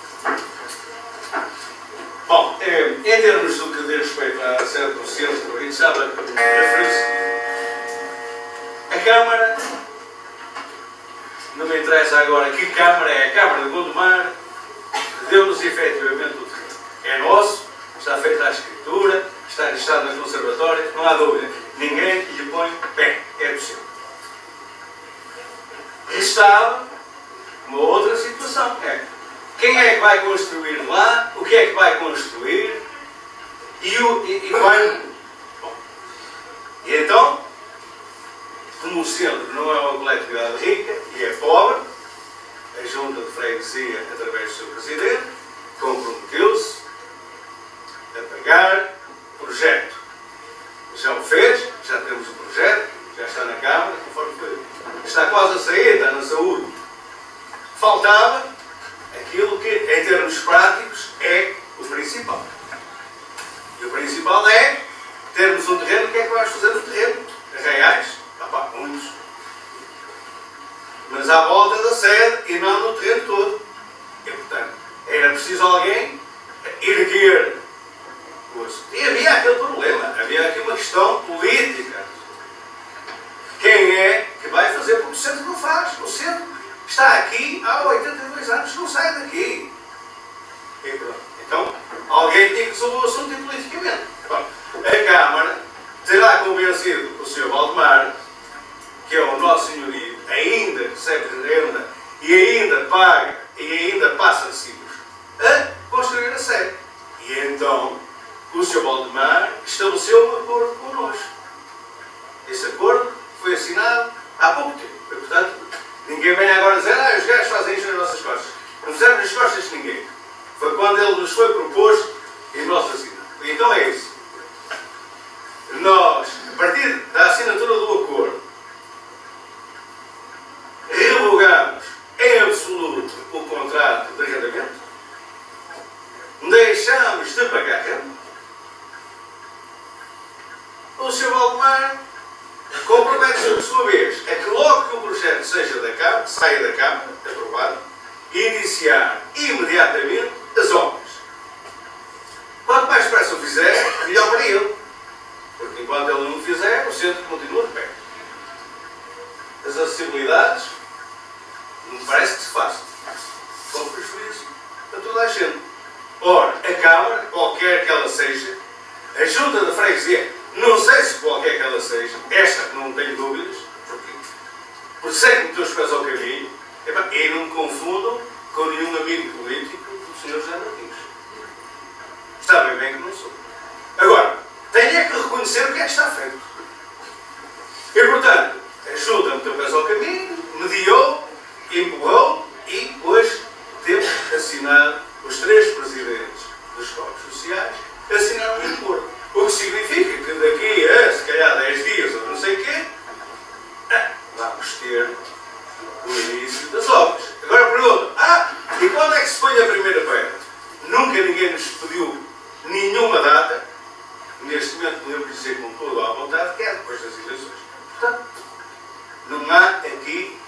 Bom, em termos do que diz respeito à sede do centro, e sabe, referiu-se, a Câmara, não me interessa agora que Câmara é, a Câmara de Gondomar deu-nos efetivamente o terreno. É nosso, está feita a escritura, está registrado nas conservatórias, não há dúvida. Ninguém lhe põe pé, é possível. Estava uma outra situação, quem é que vai construir lá, o que é que vai construir e vai... Bom, e então, como o centro não é uma coletividade rica e é pobre, a junta de freguesia, através do seu presidente, comprometeu-se a pagar o projeto. Já o fez, já temos o projeto, já está na Câmara, conforme foi. Está quase a sair, está na saúde. Faltava aquilo que, em termos práticos, é o principal. E o principal é termos um terreno. O que é que vamos fazer no terreno? Arraiais? Muitos. Mas à volta da sede e não no terreno todo. E, portanto, era preciso alguém erguer. E havia aquele problema, havia aqui uma questão política. Quem é que vai fazer? Porque o centro não faz. O centro está aqui há 82 anos, não sai daqui. E pronto. Então, alguém tem que resolver o assunto politicamente. Bom, a Câmara terá convencido o Sr. Valdemar, que é o nosso senhorio, ainda recebe renda e ainda paga e ainda passa recibos, a construir a sede. E então, o Sr. Valdemar estabeleceu um acordo connosco. Esse acordo foi assinado há pouco tempo. E, portanto, ninguém vem agora dizer os gajos fazem isto nas nossas costas. Não fizeram nas costas de ninguém. Foi quando ele nos foi proposto e nós assinamos. Então é isso. Nós, a partir da assinatura do acordo, revogamos em absoluto o contrato de arrendamento, deixamos de pagar renda. O Sr. Valdemar compromete-se, por sua vez, a que logo que o projeto saia da Câmara, aprovado, iniciar imediatamente as obras. Quanto mais depressa o fizer, melhor para ele. Porque enquanto ele não o fizer, o centro continua de pé. As acessibilidades, não parece que se faça. Com prejuízo a toda a gente. Ora, a Câmara, qualquer que ela seja, a Junta da Freguesia, não sei se qualquer que ela seja, esta não tenho dúvidas, porque sei que meteu os pés ao caminho, e não me confundam com nenhum amigo político do Sr. José Martins. Sabem bem que não sou. Agora, tenho é que reconhecer o que é que está feito. E, portanto, a Junta meteu os pés ao caminho, mediou, empurrou e depois teve assinado os 3 presidentes dos corpos sociais, assinaram um acordo. O que significa que daqui a, se calhar, 10 dias ou não sei o quê, vamos ter o início das obras. Agora pergunta, e quando é que se põe a primeira pedra? Nunca ninguém nos pediu nenhuma data. Neste momento podemos dizer com toda a vontade que é depois das eleições. Portanto, não há aqui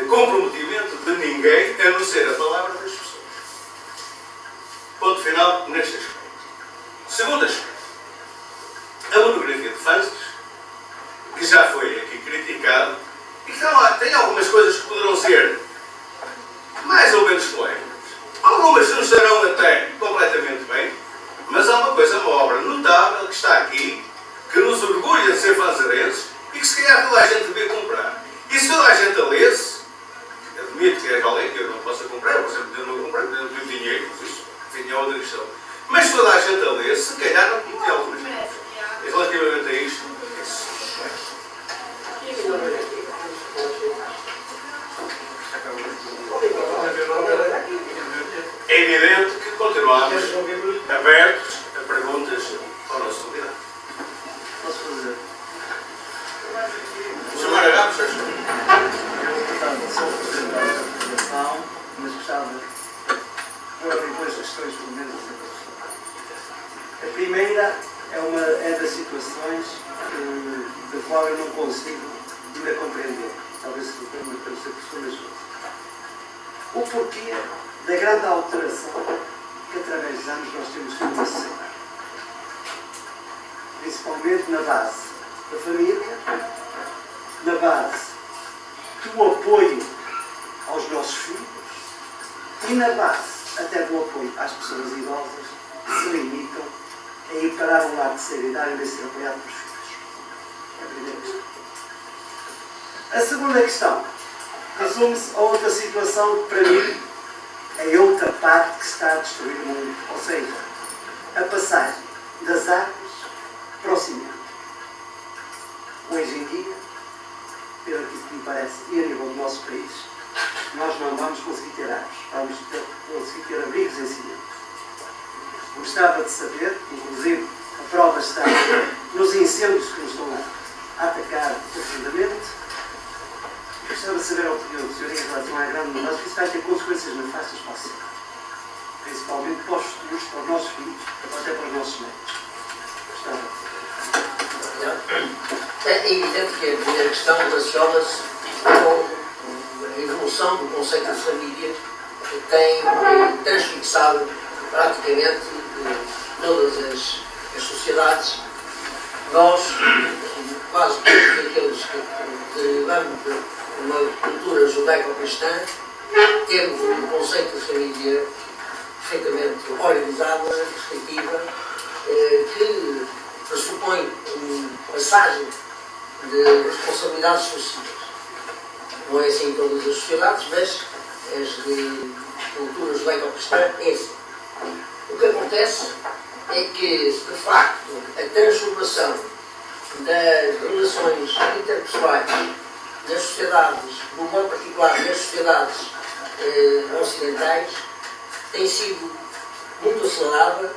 comprometimento de ninguém, a não ser a palavra das pessoas. Ponto final neste aspecto. Segundo aspecto, a monografia de Fances, que já foi aqui criticado, e que tem algumas coisas que poderão ser mais ou menos polémicas. Algumas não estarão até completamente bem, mas há uma obra notável que está aqui, que nos orgulha de ser fanzarenses e que se calhar toda a gente devia comprar. E se toda a gente a lesse, admito que é alguém que eu não possa comprar, por exemplo, eu não comprei, eu não tenho dinheiro, mas isso é outra questão. Mas se toda a gente a lesse, se calhar não tinha algumas coisas. E relativamente a isto, é evidente que continuamos abertos a perguntas ao nosso convidado. Posso fazer? Chamar a Ramos, Eu só apresentar a apresentação, mas gostava de pôr em 2 questões, pelo menos. A primeira é das situações da qual eu não consigo ainda compreender. Talvez se me parecer por suas vezes. O porquê da grande alteração que através dos anos nós temos tido na sociedade. Principalmente na base da família, na base do apoio aos nossos filhos e na base até do apoio às pessoas idosas que se limitam a ir parar um lado de terceira idade em vez de ser apoiado pelos filhos. É a primeira questão. A segunda questão resume-se a outra situação que, para mim, é outra parte que está a destruir o mundo. Ou seja, a passagem das águas para o cimento. Hoje em dia, pelo que me parece, e a nível do nosso país, nós não vamos conseguir ter árvores, vamos conseguir ter abrigos em cimento. Gostava de saber, inclusive, a prova está nos incêndios que nos estão a atacar profundamente, gostava de saber a opinião do senhor em relação à grande mudança, porque isso vai ter consequências nefastas para a sociedade. Principalmente para os futuros, para os nossos filhos, até para os nossos netos. Gostava. É evidente que a primeira questão relaciona-se com a evolução do conceito de família, que tem transfixado praticamente todas as sociedades. Nós, quase todos aqueles que derivamos de uma cultura judaico-cristã, temos um conceito de família perfeitamente organizada, respectiva, que pressupõe uma passagem de responsabilidades sucessivas. Não é assim em todas as sociedades, mas as de cultura judaico-cristã é assim. O que acontece é que, de facto, a transformação das relações interpessoais nas sociedades, no modo particular nas sociedades ocidentais, tem sido muito acelerada,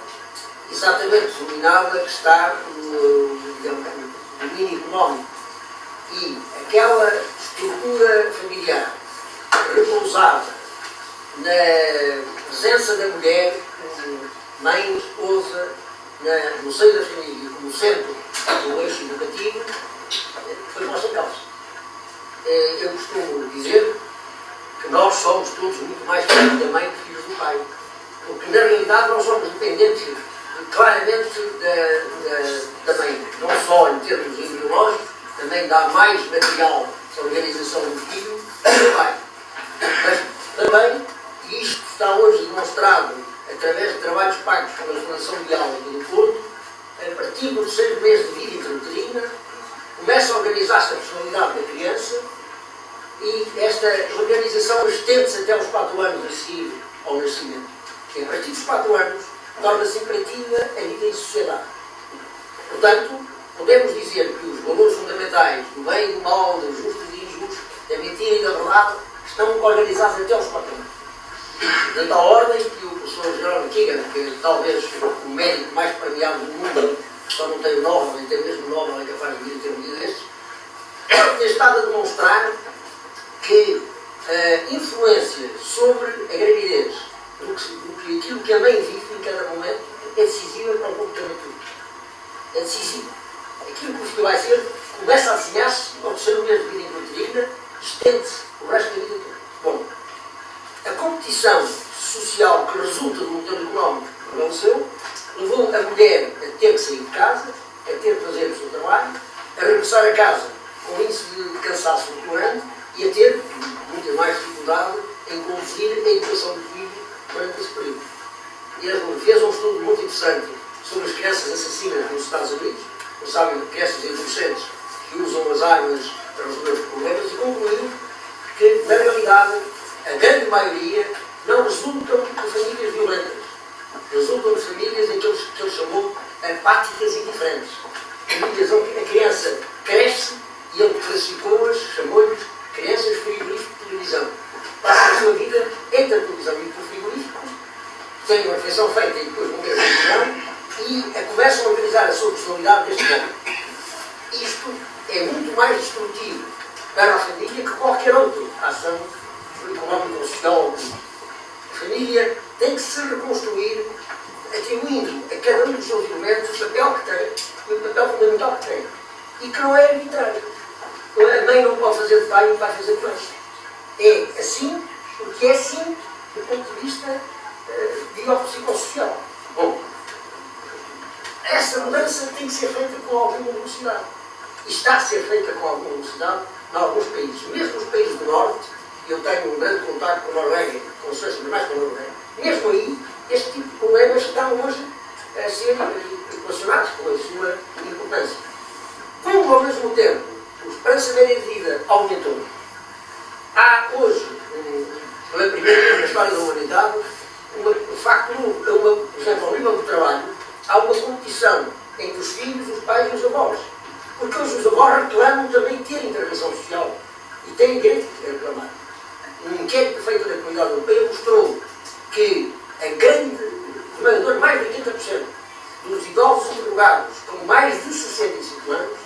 exatamente dominada que está no domínio económico. E aquela estrutura familiar repousada na presença da mulher como mãe, esposa, no seio da família, como centro do eixo educativo, foi posta em causa. Eu costumo dizer que nós somos todos muito mais filhos da mãe que filhos do pai. Porque na realidade nós somos dependentes claramente da mãe. Não só em termos embriológicos, também dá mais material para a organização do filho do pai. Mas também, e isto está hoje demonstrado através de trabalhos pagos pela Fundação Biálica do Porto, a partir do terceiro mês de vida intrauterina, começa a organizar-se a personalidade da criança e esta organização estende-se até aos 4 anos a seguir ao nascimento. E a partir dos 4 anos, torna-se imperativa a vida em sociedade. Portanto, podemos dizer que os valores fundamentais do bem e do mal, do justo e do injusto, da mentira e da verdade, estão organizados até aos 4 anos. De tal ordem que o professor Jerome Keegan, que é talvez o médico mais premiado do mundo, só não tem o Nobel, nem tem mesmo o Nobel, é capaz de vir a ter um dia destes, tem estado a demonstrar que a influência sobre a gravidez, aquilo que a mãe vive em cada momento, é decisiva para o comportamento. É decisiva. Aquilo que o filho vai ser começa a desenhar-se ao terceiro mês de vida intrauterina, estende-se o resto da vida toda. Bom, a competição social que resulta do modelo económico que prevaleceu levou a mulher a ter que sair de casa, a ter que fazer o seu trabalho, a regressar a casa com índice de cansaço muito grande e a ter muita mais dificuldade em conduzir a educação do filho durante esse período. E ele fez um estudo muito interessante sobre as crianças assassinas nos Estados Unidos, não sabem, crianças e adolescentes que usam as armas para resolver os problemas, e concluiu que, na realidade, a grande maioria não resultam de famílias violentas, resultam de famílias em que ele chamou apáticas e indiferentes. Famílias onde a criança cresce e ele classificou-as, chamou-lhes crianças frigorífico de televisão. Passa a sua vida entre a televisão e o frigorífico, têm uma refeição feita e depois vão ver a televisão e começam a organizar a sua personalidade deste modo. Isto é muito mais destrutivo para a família que qualquer outra ação económica ou social. A família tem que se reconstruir atribuindo a cada um dos seus elementos o papel que tem e o papel fundamental que tem. E que não é arbitrário. A mãe não pode fazer de pai e não vai fazer de mãe. É assim, porque é assim do ponto de vista biopsicossocial. Bom, essa mudança tem que ser feita com alguma velocidade. E está a ser feita com alguma velocidade em alguns países. Mesmo os países do Norte, eu tenho um grande contato com a Noruega, com os Suécia, mas mais com a Noruega, mesmo aí, este tipo de problemas estão hoje a ser equacionados com a sua importância. Como, ao mesmo tempo, a esperança média de vida aumentou, há hoje, pela primeira vez na história da humanidade, de facto, por exemplo, ao nível do trabalho, há uma competição entre os filhos, os pais e os avós. Porque hoje os avós reclamam também ter intervenção social e têm direito de reclamar. Um inquérito feito na Comunidade Europeia mostrou que a grande esmagadora, mais de 80% dos idosos interrogados com mais de 65 anos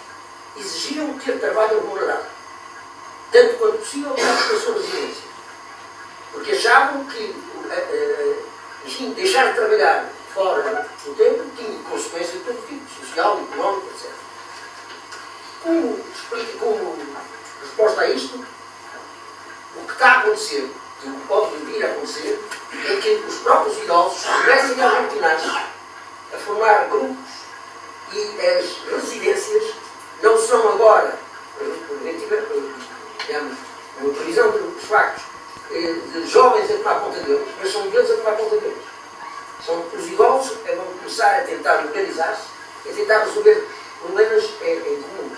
exigiam ter trabalho remunerado. tanto quanto possível, para sua residência. Porque achavam que, enfim, deixar de trabalhar fora do tempo tinha consequências de todo tipo, social, económico, etc. Como resposta a isto, o que está a acontecer, e o que pode vir a acontecer, é que os próprios idosos comecem a aglutinar-se, a formar grupos, e as residências não são agora, digamos, uma previsão dos factos, de jovens a tomar conta deles, mas são deles a tomar conta deles. São os idosos que vão começar a tentar organizar-se e a tentar resolver problemas em comum.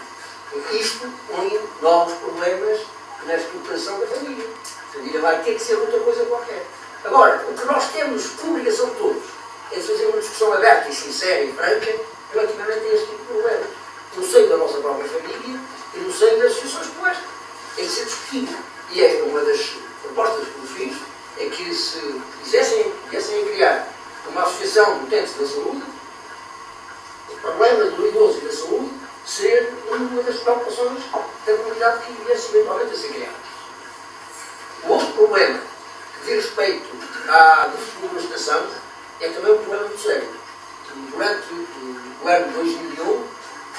Isto põe novos problemas na estruturação da família. A família vai ter que ser outra coisa qualquer. Agora, o que nós temos por obrigação de todos é de fazer uma discussão aberta e sincera e franca relativamente a este tipo de problemas. No seio da nossa própria família e no seio das associações como esta. Tem que ser discutido. E é uma das propostas que nos fiz, é que se quisessem criar uma associação de utentes da saúde, o problema do idoso e da saúde ser uma das preocupações da comunidade que viesse eventualmente a ser criada. O outro problema que diz respeito à desflorestação é também um problema muito sério. Durante o ano 2001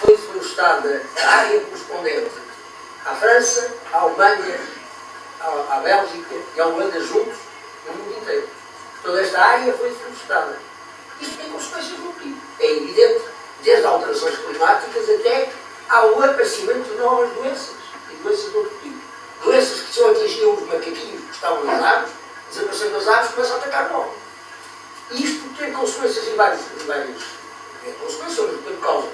foi desflorestada a área correspondente à França, à Alemanha, à Bélgica e à Holanda juntos no mundo inteiro. Toda esta área foi desflorestada. Isto tem consequências no PIB. É evidente, desde alterações climáticas até ao aparecimento de novas doenças, e doenças de outro tipo. Doenças que só atingiam os macaquinhos que estavam nas árvores, desaparecendo das árvores, começam a atacar novos. E isto tem consequências em várias consequências, mas por causa.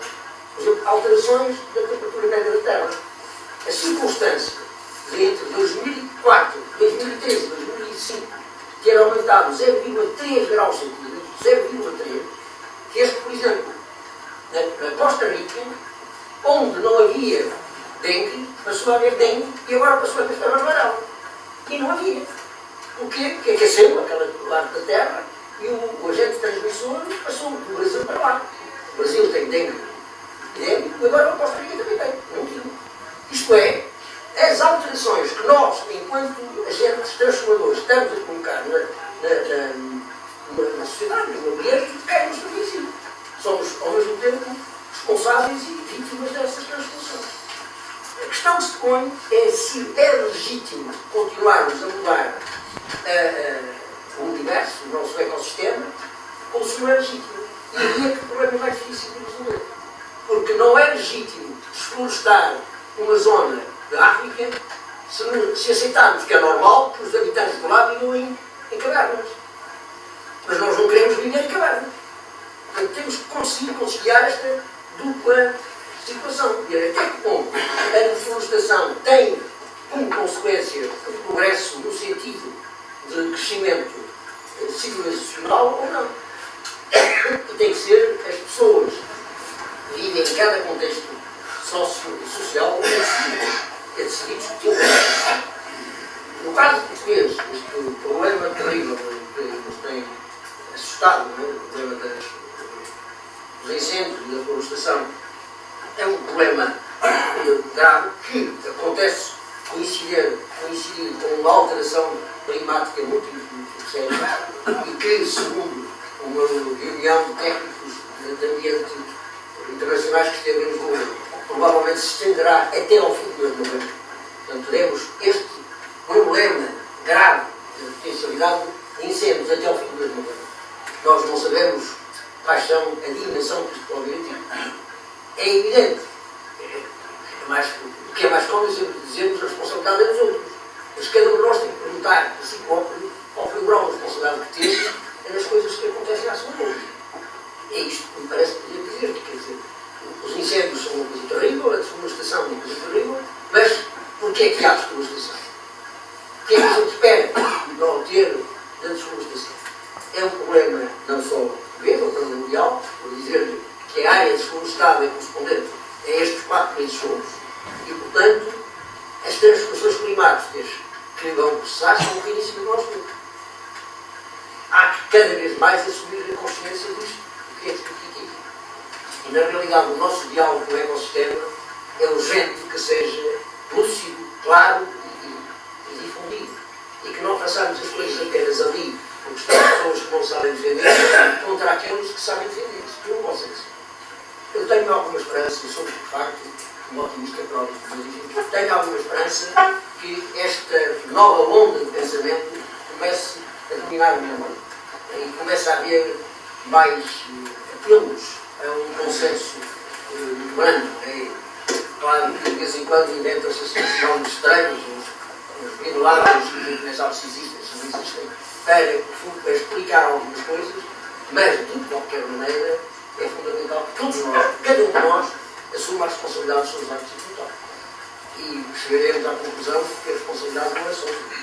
Por exemplo, alterações da temperatura média da Terra. A circunstância de entre 2004, 2013 e 2005 ter aumentado 0,3 graus centígrados, 0,3, que este, por exemplo, na Costa Rica, onde não havia dengue, passou a haver dengue e agora passou a haver febre amarela. E não havia. O quê? Que aqueceu aquela parte da Terra e o agente transmissor passou do Brasil para lá. O Brasil tem dengue e agora a Costa Rica também tem. Não tinha. Isto é, as alterações que nós, enquanto agentes transformadores, estamos a colocar na sociedade, no ambiente, é nos permitido. Somos, ao mesmo tempo, responsáveis e vítimas dessas transformações. A questão que se põe é se é legítimo continuarmos a mudar o universo, o nosso ecossistema, ou se não é legítimo. E aí é que o problema é mais difícil de resolver. Porque não é legítimo desflorestar uma zona da África se aceitarmos que é normal que os habitantes de lá vivam em cavernas. Mas nós não queremos viver em cavernas. Portanto, temos que conseguir conciliar esta dupla situação. E até que ponto a desflorestação tem como consequência o progresso no sentido de crescimento civilizacional ou não. E tem que ser as pessoas que vivem em cada contexto social é decidir discutir. No caso português, este problema terrível que nos tem assustado, o problema dos incêndios e da florestação, é um problema grave que acontece coincidir com uma alteração climática muito séria e que, segundo uma reunião de técnicos de ambiente internacionais que esteve em Lisboa, provavelmente se estenderá até ao fim do ano 90. Portanto, teremos este problema grave de potencialidade de incêndios até ao fim do ano 90. Nós não sabemos quais são a dimensão que isto pode vir a ter. É evidente. O que é mais cómodo é dizermos a responsabilidade é dos outros. Mas cada um de nós tem que perguntar a si próprio qual foi o grau de responsabilidade que teve nas coisas que acontecem à sua volta. É isto que me parece poder dizer. Quer dizer, os incêndios são uma coisa terrível, a desflorestação é uma coisa terrível, mas porquê é que há desflorestação? O que é que a gente espera de obter da desflorestação? É um problema não só português, é um problema mundial, por dizer-lhe que a área desflorestada é correspondente a estes 4 países todos e, portanto, as transformações climáticas que vão processar são um princípio do nosso tempo. Há que cada vez mais assumir a consciência disto, o que é que significa. E, na realidade, o nosso diálogo com o ecossistema é urgente que seja lúcido, claro sabem defender contra aqueles que sabem defender-se. Eu não posso ser assim. Eu tenho alguma esperança, eu sou de facto um otimista crónico, mas enfim, tenho alguma esperança que esta nova onda de pensamento comece a dominar o meu mundo e comece a haver mais apelos a um consenso humano. Claro que de vez em quando inventam-se assim nomes estranhos, os milagres, que nem sabe se existem, se não existem, para explicar algumas coisas, mas de qualquer maneira é fundamental que todos nós, cada um de nós, assuma a responsabilidade dos seus atos e votos. E chegaremos à conclusão de que a responsabilidade não é só sua.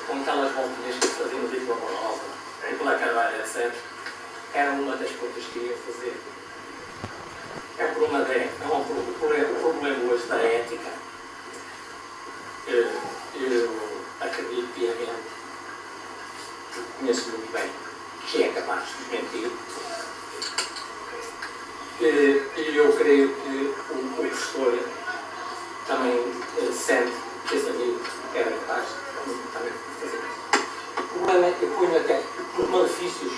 Com aquelas voltinhas que fazíamos aqui pela Rosa, e pela Carvalho, etc., era uma das coisas que ia fazer. É um problema hoje da ética. Eu acredito piamente, conheço muito bem, que é capaz de mentir. E eu creio que o professor também sente que esse amigo era capaz também de fazer isso. O problema é que eu ponho até os malefícios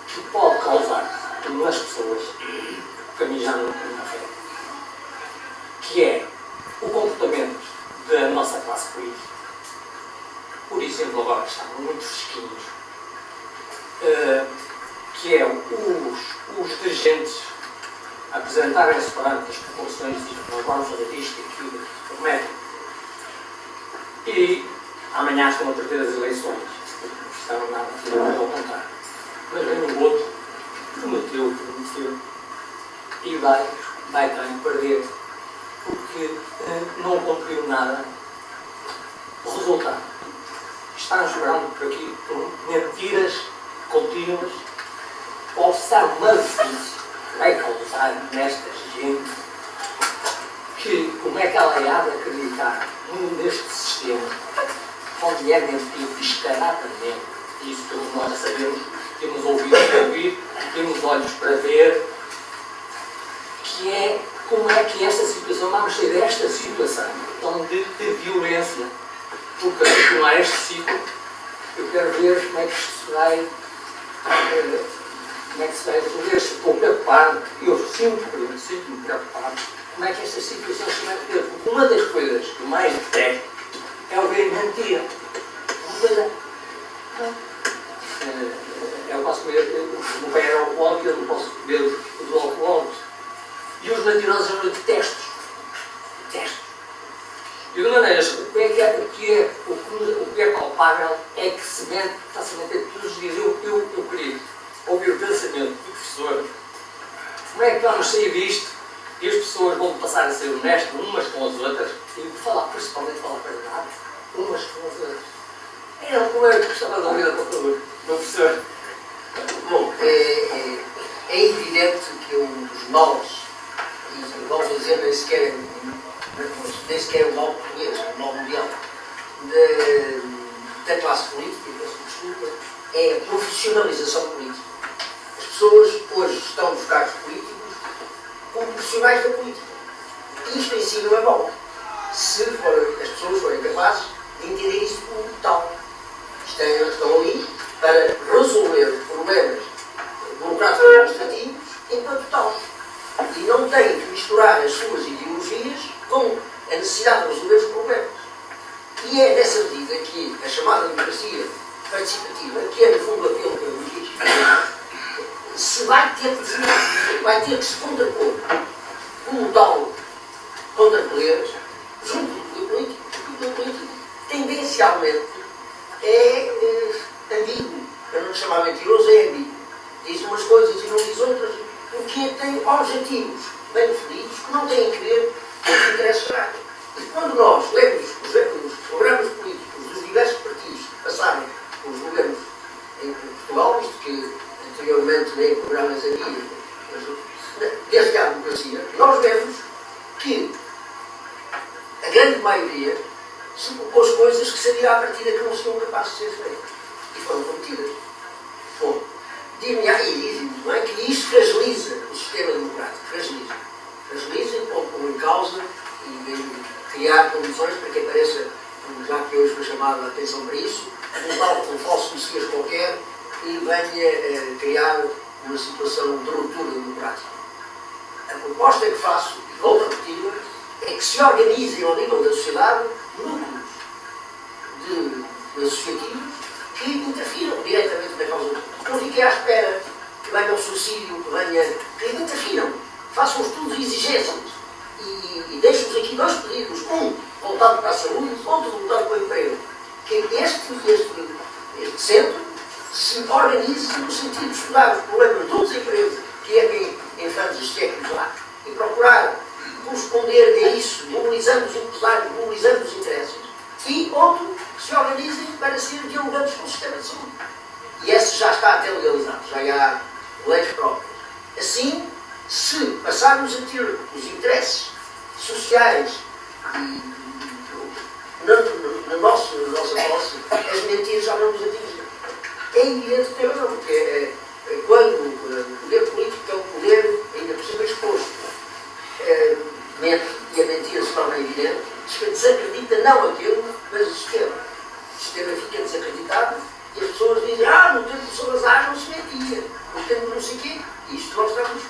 que pode causar nas pessoas, que a mim já não afeta, que é o comportamento da nossa classe política. Por exemplo, agora que estavam muito fresquinhos, que é os dirigentes apresentarem-se perante as populações e dizem: nós vamos fazer isto, aquilo, prometem. E amanhã estão a trazer as eleições. Não fizeram nada, não ao contrário. Mas vem um outro, prometeu, e vai também perder, porque não cumpriu nada. O resultado está jurando por aqui por mentiras contínuas, pode estar malefício, vai causar nesta gente que como é que ela há de acreditar neste sistema onde é mentido descaradamente. Isso todos nós sabemos, temos ouvidos para ouvir, temos olhos para ver, que é como é que esta situação, vamos sair desta situação de violência, porque a continuar este ciclo, eu quero ver como é que isto se vai, resolver. Estou preocupado, eu sinto-me preocupado, como é que esta situação se vai resolver, porque uma das coisas que mais detesto é ouvir mentira. Uma coisa, eu posso comer, o meu pai era alcoólico, eu não posso beber os alcoólicos. E os mentirosos eu detesto. E de maneiras, o que é palpável é que se mente facilmente todos os dias. Eu queria ouvir o pensamento do professor. Como é que vamos sair disto? E as pessoas vão passar a ser honestas umas com as outras e principalmente falar para nada, umas com as outras. Era o problema que gostava de ouvir do professor. Bom, é evidente que um dos maus, e vamos dizer, nem sequer é um mal português, é um mal mundial, da classe política, desculpa, é a profissionalização política. As pessoas hoje estão nos cargos políticos como profissionais da política. E isto em si não é bom, se as pessoas forem capazes de entender isso como tal. Estão ali para resolver problemas burocráticos e administrativos enquanto tal. E não têm que misturar as suas ideologias com a necessidade de resolver os problemas. E é nessa medida que a chamada democracia participativa, que é no fundo aquilo que eu disse, se vai ter que se contrapor como tal contra poderes, junto do político, porque o político tendencialmente é ambíguo, para não chamar mentiroso, é ambíguo. Diz umas coisas e não diz outras, porque tem objetivos bem definidos que não têm que ver com os interesses gerais. E quando nós lemos os programas políticos dos diversos partidos que passaram pelos governos em Portugal, visto que anteriormente nem programas havia, mas desde que há democracia, nós vemos que a grande maioria se propôs coisas que sabia à partida que não seriam capazes de ser feitas. E foram cometidas. Bom, dir-me-á e dizem-me, não é, que isto fragiliza o sistema democrático, fragiliza. agilizem, põem em causa e criar condições para que apareça, já que hoje foi chamada a atenção para isso, um falso messias qualquer e venha criar uma situação de ruptura democrática. A proposta que faço, e volto a repetir, é que se organizem ao nível da sociedade núcleos associativos que interfiram diretamente na causa. Não fiquem à espera que venha o suicídio, que interfiram, façam estudos e exigências e deixo-vos aqui dois pedidos. Um, voltado para a saúde, outro, voltado para o emprego. Que este centro se organize no sentido de estudar os problemas do desemprego, que é quem enfrenta os séculos lá, e procurar corresponder a isso, mobilizando os empresários, mobilizando os interesses. E outro, se organizem para ser dialogantes com o sistema de saúde. E esse já está até legalizado, já há leis próprias. Assim, se passarmos a ter os interesses sociais e na nossa posse, as mentiras já não nos atingem. É evidente que tem razão, porque quando o poder político, que é o poder ainda por cima exposto, mente e a mentira se torna evidente, desacredita não aquilo, mas o sistema. O sistema fica desacreditado e as pessoas dizem: no tempo de Salazar não se mentia, no tempo de não sei o quê, e isto nós estamos